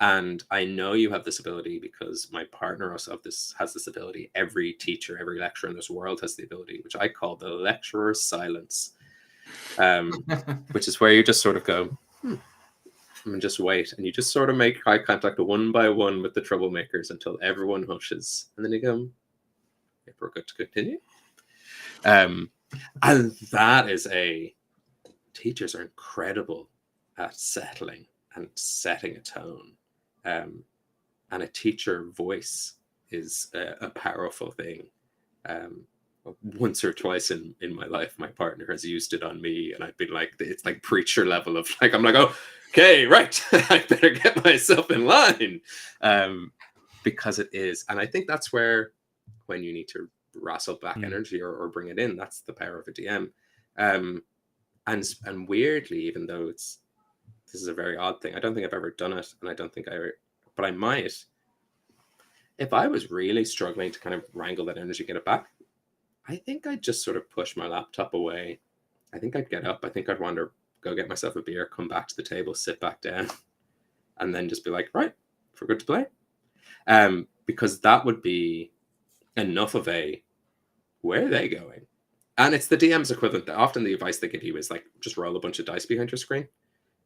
And I know you have this ability, because my partner also has this ability. Every teacher, every lecturer in this world has the ability, which I call the lecturer's silence, which is where you just sort of go, and just wait. And you just sort of make eye contact one by one with the troublemakers until everyone hushes. And then you go, if we're good to continue. And that is teachers are incredible at settling and setting a tone. And a teacher voice is a powerful thing. Once or twice in my life, my partner has used it on me, and I've been like, it's like preacher level of like, I'm like, oh, okay, right, I better get myself in line, because it is. And I think that's where, when you need to wrestle back energy or bring it in, that's the power of a DM. And weirdly, even though this is a very odd thing, I don't think I've ever done it, and I don't think but I might. If I was really struggling to kind of wrangle that energy, get it back, I think I'd just sort of push my laptop away. I think I'd get up. I think I'd want to go get myself a beer, come back to the table, sit back down, and then just be like, right, we're good to play. Because that would be enough of where are they going? And it's the DM's equivalent. Often the advice they give you is like, just roll a bunch of dice behind your screen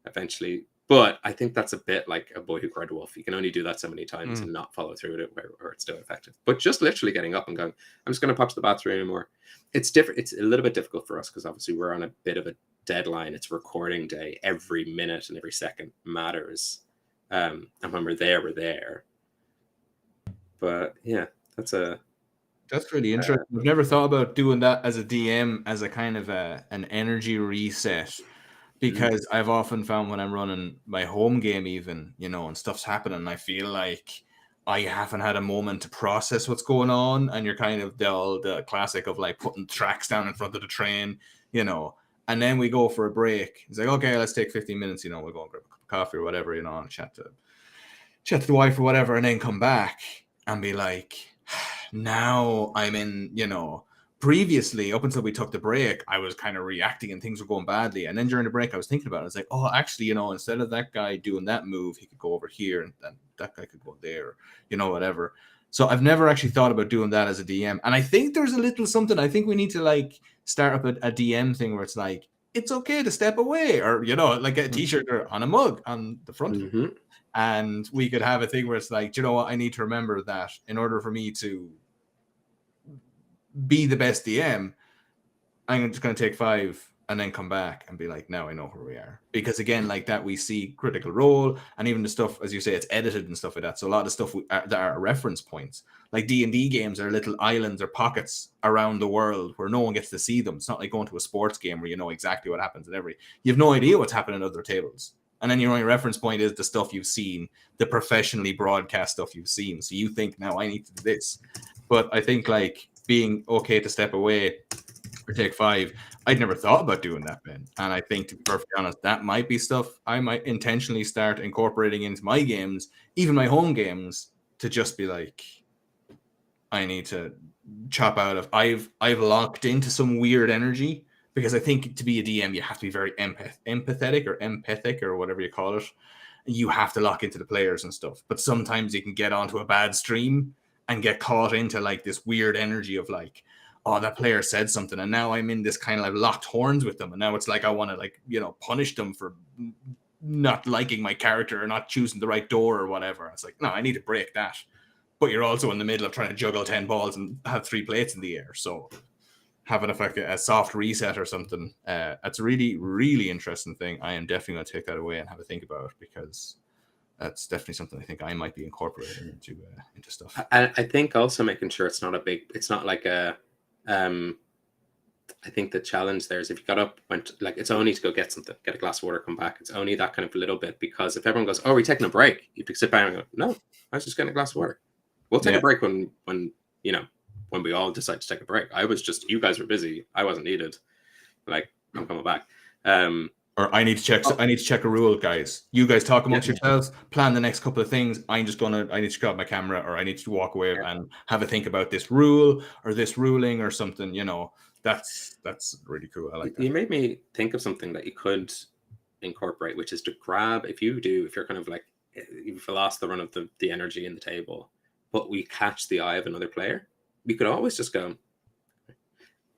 eventually. But I think that's a bit like A Boy Who Cried Wolf. You can only do that so many times and not follow through with it where it's still effective. But just literally getting up and going, I'm just going to pop to the bathroom, or it's different. It's a little bit difficult for us, because obviously we're on a bit of a deadline. It's recording day. Every minute and every second matters. And when we're there, we're there. But yeah, that's That's really interesting. I've never thought about doing that as a DM as a kind of an energy reset, because I've often found when I'm running my home game, even, you know, and stuff's happening, I feel like I haven't had a moment to process what's going on, and you're kind of the classic of like putting tracks down in front of the train, you know, and then we go for a break. It's like, okay, let's take 15 minutes, you know, we'll go and grab a cup of coffee or whatever, you know, and chat to the wife or whatever, and then come back and be like, now I'm in, you know, previously, up until we took the break, I was kind of reacting and things were going badly. And then during the break, I was thinking about it. I was like, oh, actually, you know, instead of that guy doing that move, he could go over here and then that guy could go there, you know, whatever. So I've never actually thought about doing that as a DM. And I think there's a little something, I think we need to like start up a DM thing where it's like, it's okay to step away, or, you know, like a t-shirt or on a mug on the front of it. And we could have a thing where it's like, do you know what? I need to remember that in order for me to be the best DM, I'm just going to take 5 and then come back and be like, now I know where we are. Because again, like that, we see Critical Role, and even the stuff, as you say, it's edited and stuff like that. So a lot of stuff that are reference points, like D&D games are little islands or pockets around the world where no one gets to see them. It's not like going to a sports game where you know exactly what happens at you have no idea what's happening at other tables. And then your only reference point is the stuff you've seen, the professionally broadcast stuff you've seen. So you think, now I need to do this. But I think like being okay to step away or take 5, I'd never thought about doing that, Ben. And I think, to be perfectly honest, that might be stuff I might intentionally start incorporating into my games, even my home games, to just be like, I need to chop out of. I've locked into some weird energy, because I think to be a DM, you have to be very empathetic or empathic or whatever you call it. You have to lock into the players and stuff. But sometimes you can get onto a bad stream and get caught into like this weird energy of like, oh, that player said something, and now I'm in this kind of like locked horns with them, and now it's like I want to like, you know, punish them for not liking my character or not choosing the right door or whatever. It's like, no, I need to break that. But you're also in the middle of trying to juggle 10 balls and have 3 plates in the air, so having a soft reset or something, that's a really, really interesting thing. I am definitely going to take that away and have a think about it, because that's definitely something I think I might be incorporating into stuff. I think also making sure it's not like a, I think the challenge there is if you got up, went, like, it's only to go get something, get a glass of water, come back. It's only that kind of little bit, because if everyone goes, oh, are we taking a break? You could sit back and go, no, I was just getting a glass of water. We'll take a break when you know, when we all decide to take a break. I was just, you guys were busy. I wasn't needed. Like, I'm coming back. Or I need to check a rule, guys. You guys talk amongst yourselves, plan the next couple of things. I need to grab my camera, or I need to walk away and have a think about this rule or this ruling or something, you know. That's really cool. I like that. You made me think of something that you could incorporate, which is to grab, if you're kind of like, you've lost the run of the energy in the table, but we catch the eye of another player, we could always just go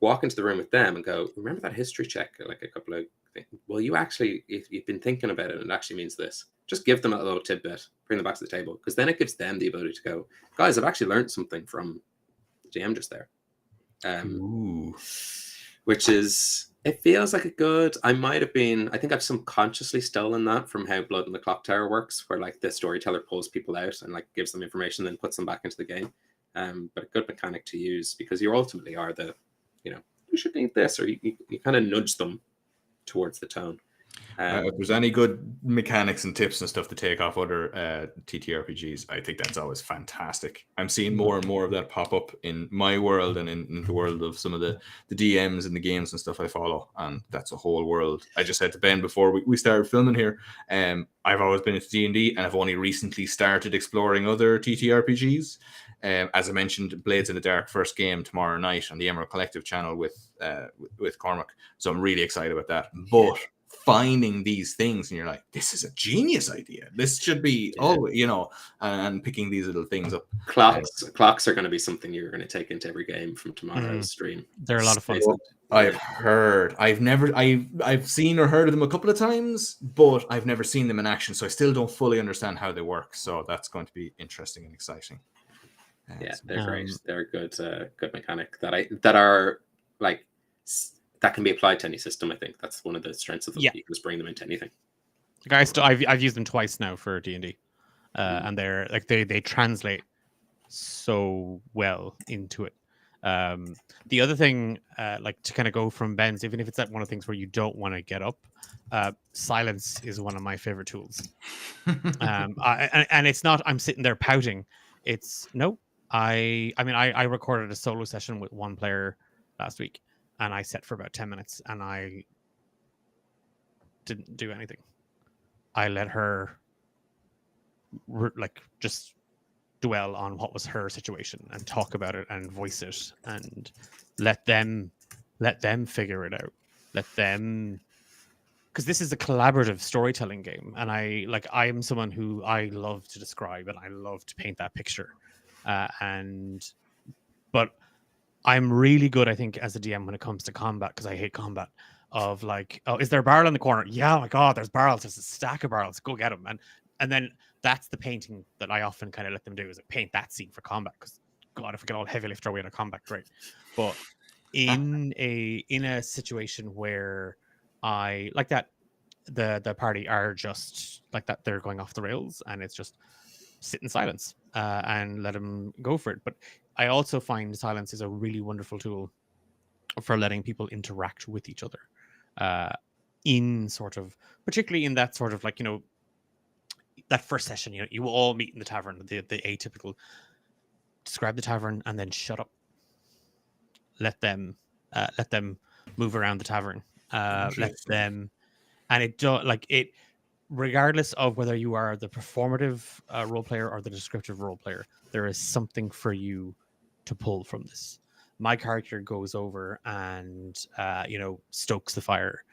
walk into the room with them and go, remember that history check, like a couple of things. Well, you actually, if you've been thinking about it, it actually means this. Just give them a little tidbit, bring them back to the table, because then it gives them the ability to go, guys, I've actually learned something from the GM just there. Which is, it feels like a good, I think I've subconsciously stolen that from how Blood in the Clock Tower works, where like the storyteller pulls people out and like gives them information, then puts them back into the game. But a good mechanic to use, because you ultimately are the, you know, you should need this, or you kind of nudge them towards the tone. If there's any good mechanics and tips and stuff to take off other TTRPGs, I think that's always fantastic. I'm seeing more and more of that pop up in my world and in the world of some of the DMs and the games and stuff I follow, and that's a whole world. I just said to Ben before we started filming here, I've always been into D&D, and I've only recently started exploring other TTRPGs. As I mentioned, Blades in the Dark first game tomorrow night on the Emerald Collective channel with Cormac, so I'm really excited about that. But finding these things and you're like, this is a genius idea, this should be you know, and picking these little things up. Clocks are going to be something you're going to take into every game from tomorrow's stream. They're a lot of fun. I've heard, I've seen or heard of them a couple of times, but I've never seen them in action, so I still don't fully understand how they work, so that's going to be interesting and exciting. They're great. They're good mechanic that are like, that can be applied to any system. I think that's one of the strengths of them. You can just bring them into anything. Like I've used them twice now for D&D, and they're like they translate so well into it. The other thing, like to kind of go from Ben's, even if it's one of the things where you don't want to get up, silence is one of my favorite tools. And it's not I'm sitting there pouting. It's no. I mean I recorded a solo session with one player last week, and I sat for about 10 minutes, and I didn't do anything. I let her like just dwell on what was her situation and talk about it and voice it and let them figure it out. Let them, because this is a collaborative storytelling game, and I am someone who I love to describe and I love to paint that picture, but I'm really good, I think, as a DM when it comes to combat, because I hate combat. Of like, oh, is there a barrel in the corner? Yeah, oh my god, there's barrels. There's a stack of barrels. Go get them. And then that's the painting that I often kind of let them do, is like paint that scene for combat. Because God, if we get all heavy lift our way into combat, great. But in a situation where I like that, the party are just like that, they're going off the rails, and it's just sit in silence and let them go for it. But I also find silence is a really wonderful tool for letting people interact with each other, in sort of, particularly in that sort of like, that first session, you will all meet in the tavern, the atypical describe the tavern and then shut up. Let them move around the tavern. Let them, and it do like it, regardless of whether you are the performative role player or the descriptive role player, there is something for you to pull from this. My character goes over and stokes the fire,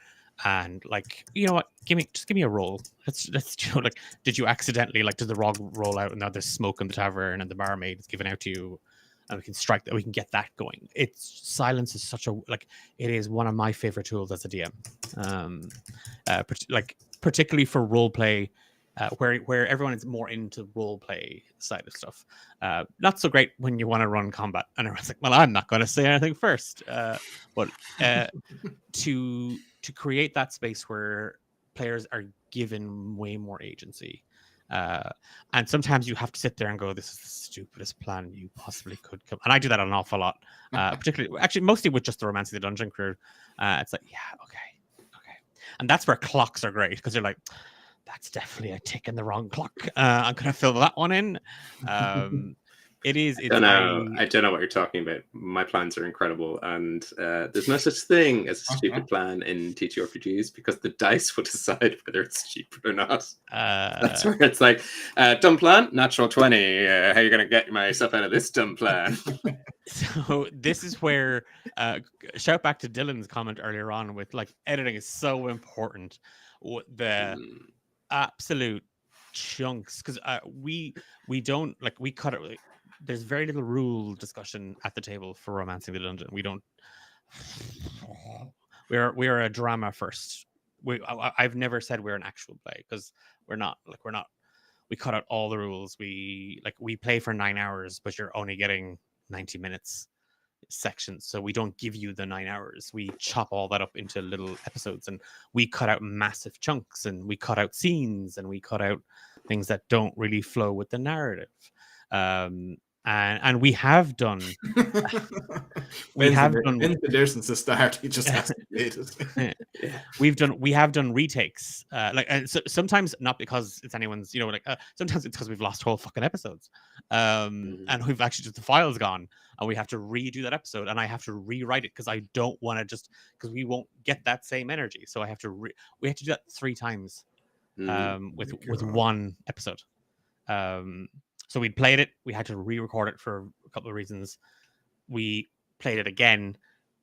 and like, you know what, just give me a roll. Let's like, did you accidentally, like, did the log roll out and now there's smoke in the tavern and the barmaid is giving out to you, and we can strike that, we can get that going. It's silence is such a, like, it is one of my favorite tools as a DM, particularly for role play, where everyone is more into role play side of stuff. Not so great when you want to run combat and everyone's like, well, I'm not going to say anything first. But to create that space where players are given way more agency. And sometimes you have to sit there and go, this is the stupidest plan you possibly could come. And I do that an awful lot, particularly, actually, mostly with just the Romancing the Dungeon crew. It's like, yeah, okay. And that's where clocks are great, because you're like, that's definitely a tick in the wrong clock. I'm going to fill that one in. It is. I don't know what you're talking about. My plans are incredible, and there's no such thing as a stupid plan in TTRPGs, because the dice will decide whether it's stupid or not. That's where it's like, dumb plan, natural 20. How are you going to get myself out of this dumb plan? So this is where, shout back to Dylan's comment earlier on with, like, editing is so important. The absolute chunks, because we don't, like, we cut it. There's very little rule discussion at the table for Romancing the Dungeon. We don't. We're a drama first. I've never said we're an actual play, because we're not. We cut out all the rules. We play for 9 hours, but you're only getting 90 minutes sections. So we don't give you the 9 hours. We chop all that up into little episodes, and we cut out massive chunks, and we cut out scenes, and we cut out things that don't really flow with the narrative. And we have done. We have done there since the start. He just has to We have done retakes. So sometimes not because it's anyone's. Sometimes it's because we've lost whole fucking episodes. And we've actually just, the file's gone, and we have to redo that episode, and I have to rewrite it because I don't want to because we won't get that same energy. So I have to we have to do that 3 times with one episode. So we'd played it. We had to re-record it for a couple of reasons. We played it again,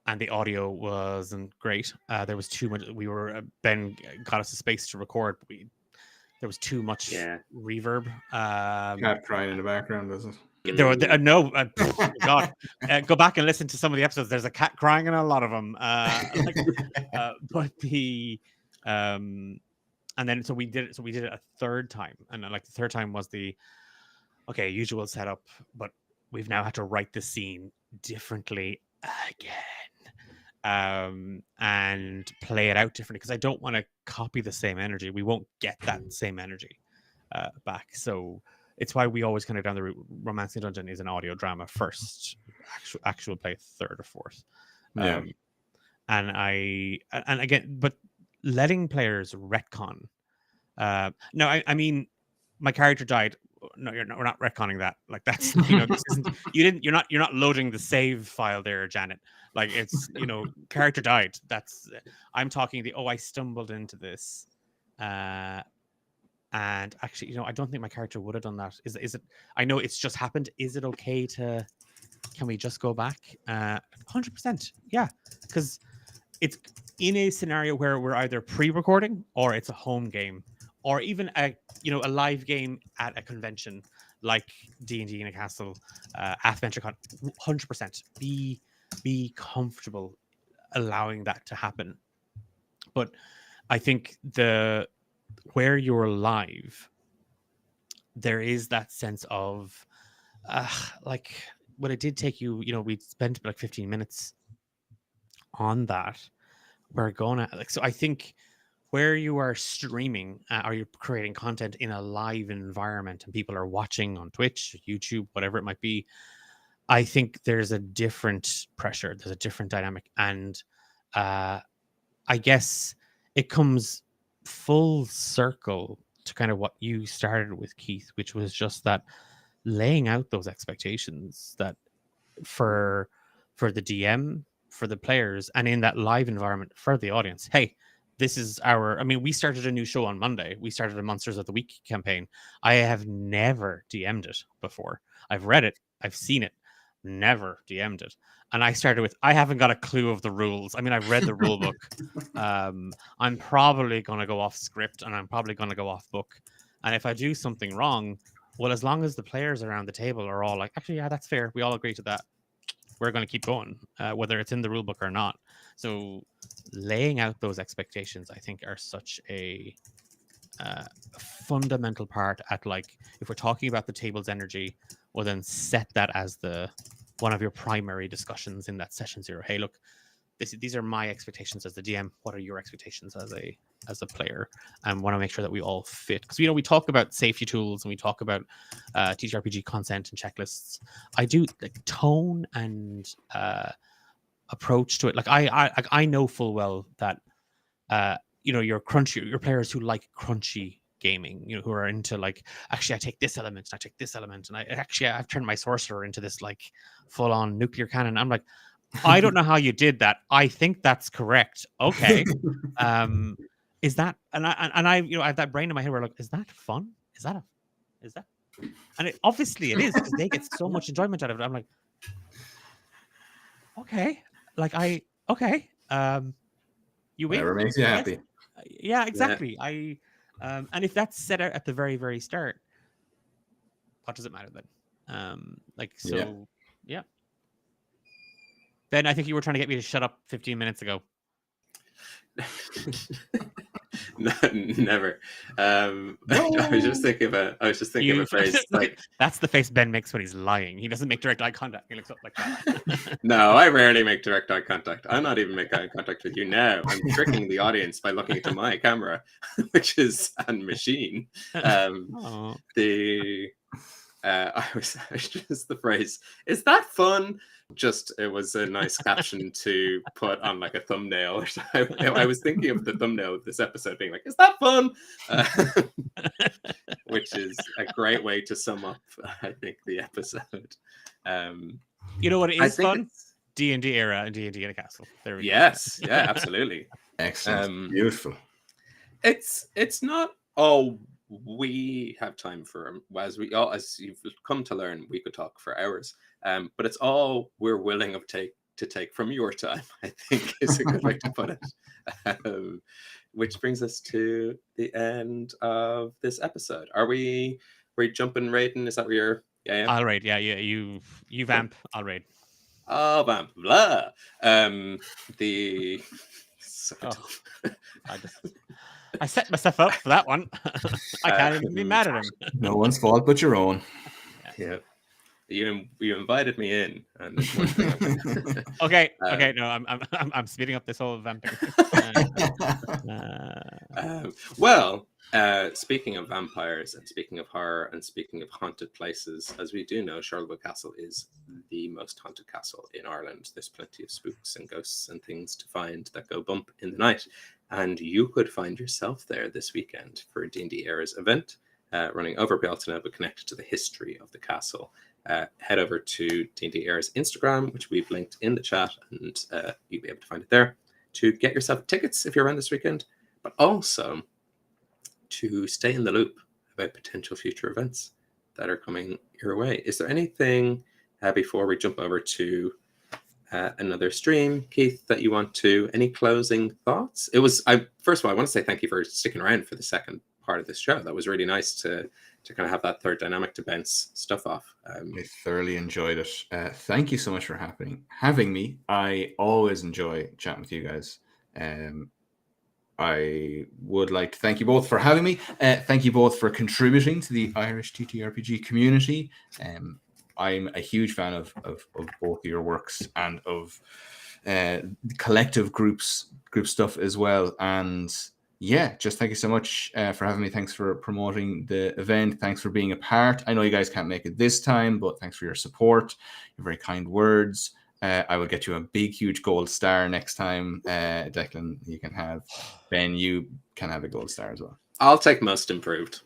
and the audio wasn't great. There was too much. Ben got us a space to record, but there was too much reverb. Cat crying in the background, does it? God, go back and listen to some of the episodes. There's a cat crying in a lot of them. But the and then so we did it. So we did it a third time, and like the third time was the usual setup, but we've now had to write the scene differently again, and play it out differently, because I don't want to copy the same energy. We won't get that same energy back. So it's why we always kind of down the route. Romancing Dungeon is an audio drama first, actual play third or fourth. Yeah. And again, but letting players retcon. No, I mean, my character died. No, we're not retconning that. Like that's this isn't you're not loading the save file there, Janet. Like it's character died. I'm talking I stumbled into this, and actually I don't think my character would have done that. Is it? I know it's just happened. Is it okay to? Can we just go back? 100%. Yeah, because it's in a scenario where we're either pre-recording or it's a home game, or even a live game at a convention like D&D in a castle, AdventureCon. 100%. Be comfortable allowing that to happen. But I think where you're live, there is that sense of like when it did take you, we spent like 15 minutes on that. We're gonna so I think where you are streaming or you're creating content in a live environment and people are watching on Twitch, YouTube, whatever it might be, I think there's a different pressure, there's a different dynamic, and I guess it comes full circle to kind of what you started with, Keith, which was just that laying out those expectations that for the DM, for the players, and in that live environment for the audience. Hey, this is we started a new show on Monday. We started a Monsters of the Week campaign. I have never DM'd it before. I've read it. I've seen it. Never DM'd it. And I started with, I haven't got a clue of the rules. I mean, I've read the rule book. I'm probably going to go off script and I'm probably going to go off book. And if I do something wrong, well, as long as the players around the table are all like, actually, yeah, that's fair. We all agree to that. We're going to keep going, whether it's in the rule book or not. So laying out those expectations, I think, are such a fundamental part at, like, if we're talking about the table's energy, well, then set that as one of your primary discussions in that session zero. Hey, look, these are my expectations as the DM. What are your expectations as a player? And want to make sure that we all fit, because we talk about safety tools and we talk about TTRPG consent and checklists. I do like tone and approach to it. Like I know full well that your players who like crunchy gaming, who are into like, actually I take this element and I take this element and I've turned my sorcerer into this like full on nuclear cannon. I'm like, I don't know how you did that. I think that's correct. Okay. Is that, and I have that brain in my head where like, is that fun? Is that and obviously it is, because they get so much enjoyment out of it. I'm like, okay, like okay. You win. Whatever makes you happy. Yeah, exactly. Yeah. And if that's set out at the very, very start, what does it matter then? Yeah. Ben, I think you were trying to get me to shut up 15 minutes ago. No, never. No. I was just thinking of a phrase like, that's the face Ben makes when he's lying. He doesn't make direct eye contact. He looks up like that. No, I rarely make direct eye contact. I'm not even making eye contact with you now. I'm tricking the audience by looking into my camera, which is a machine. I was just the phrase, is that fun? Just, it was a nice caption to put on like a thumbnail. I was thinking of the thumbnail of this episode being like, is that fun? Which is a great way to sum up, I think, the episode. You know what is fun? D&D Eire and D&D in a castle. There we go. Yes, yeah, absolutely. Excellent. Beautiful. It's not all we have time for, as you've come to learn, we could talk for hours, but it's all we're willing to take from your time, I think, is a good way to put it. Which brings us to the end of this episode. Are we jumping raiding? Is that where you're? Yeah. I'll raid. Yeah. You vamp. I'll raid. Oh, vamp. Blah. I set myself up for that one. I can't even be mad at him. No one's fault but your own. Yeah. You invited me in, and there's one thing Okay. No, I'm speeding up this whole vamping. Well, speaking of vampires and speaking of horror and speaking of haunted places, as we do know, Charleville Castle is the most haunted castle in Ireland. There's plenty of spooks and ghosts and things to find that go bump in the night. And you could find yourself there this weekend for D&D Eire's event, running over Bealtaine, but connected to the history of the castle. Head over to D&D Eire's Instagram, which we've linked in the chat, and you'll be able to find it there to get yourself tickets if you're around this weekend, but also to stay in the loop about potential future events that are coming your way. Is there anything before we jump over to another stream, Keith, that you want to, any closing thoughts? First of all, I want to say thank you for sticking around for the second part of this show. That was really nice to kind of have that third dynamic to bounce stuff off. I thoroughly enjoyed it. Thank you so much for having me. I always enjoy chatting with you guys. I would like to thank you both for having me. Thank you both for contributing to the Irish TTRPG community. I'm a huge fan of both of your works and of collective group stuff as well. And yeah, just thank you so much for having me. Thanks for promoting the event. Thanks for being a part. I know you guys can't make it this time, but thanks for your support, your very kind words. I will get you a big, huge gold star next time. Declan, you can have. Ben, you can have a gold star as well. I'll take most improved.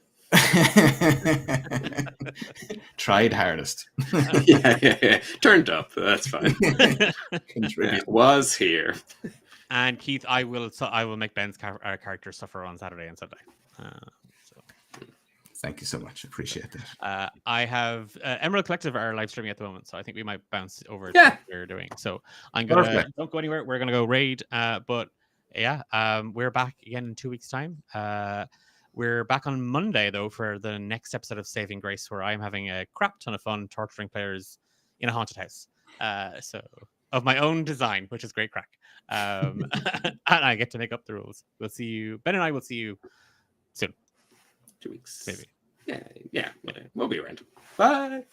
Tried hardest. yeah. Turned up. That's fine. Was here. And Keith, I will make Ben's character suffer on Saturday and Sunday. Thank you so much. Appreciate that. I have Emerald Collective are live streaming at the moment, so I think we might bounce over to what we're doing. So I'm gonna don't go anywhere. We're gonna go raid. But yeah, we're back again in 2 weeks' time. We're back on Monday though for the next episode of Saving Grace, where I'm having a crap ton of fun torturing players in a haunted house. So of my own design, which is great crack. And I get to make up the rules. We'll see you. Ben and I will see you soon. 2 weeks. Maybe. Yeah. We'll be around. Bye.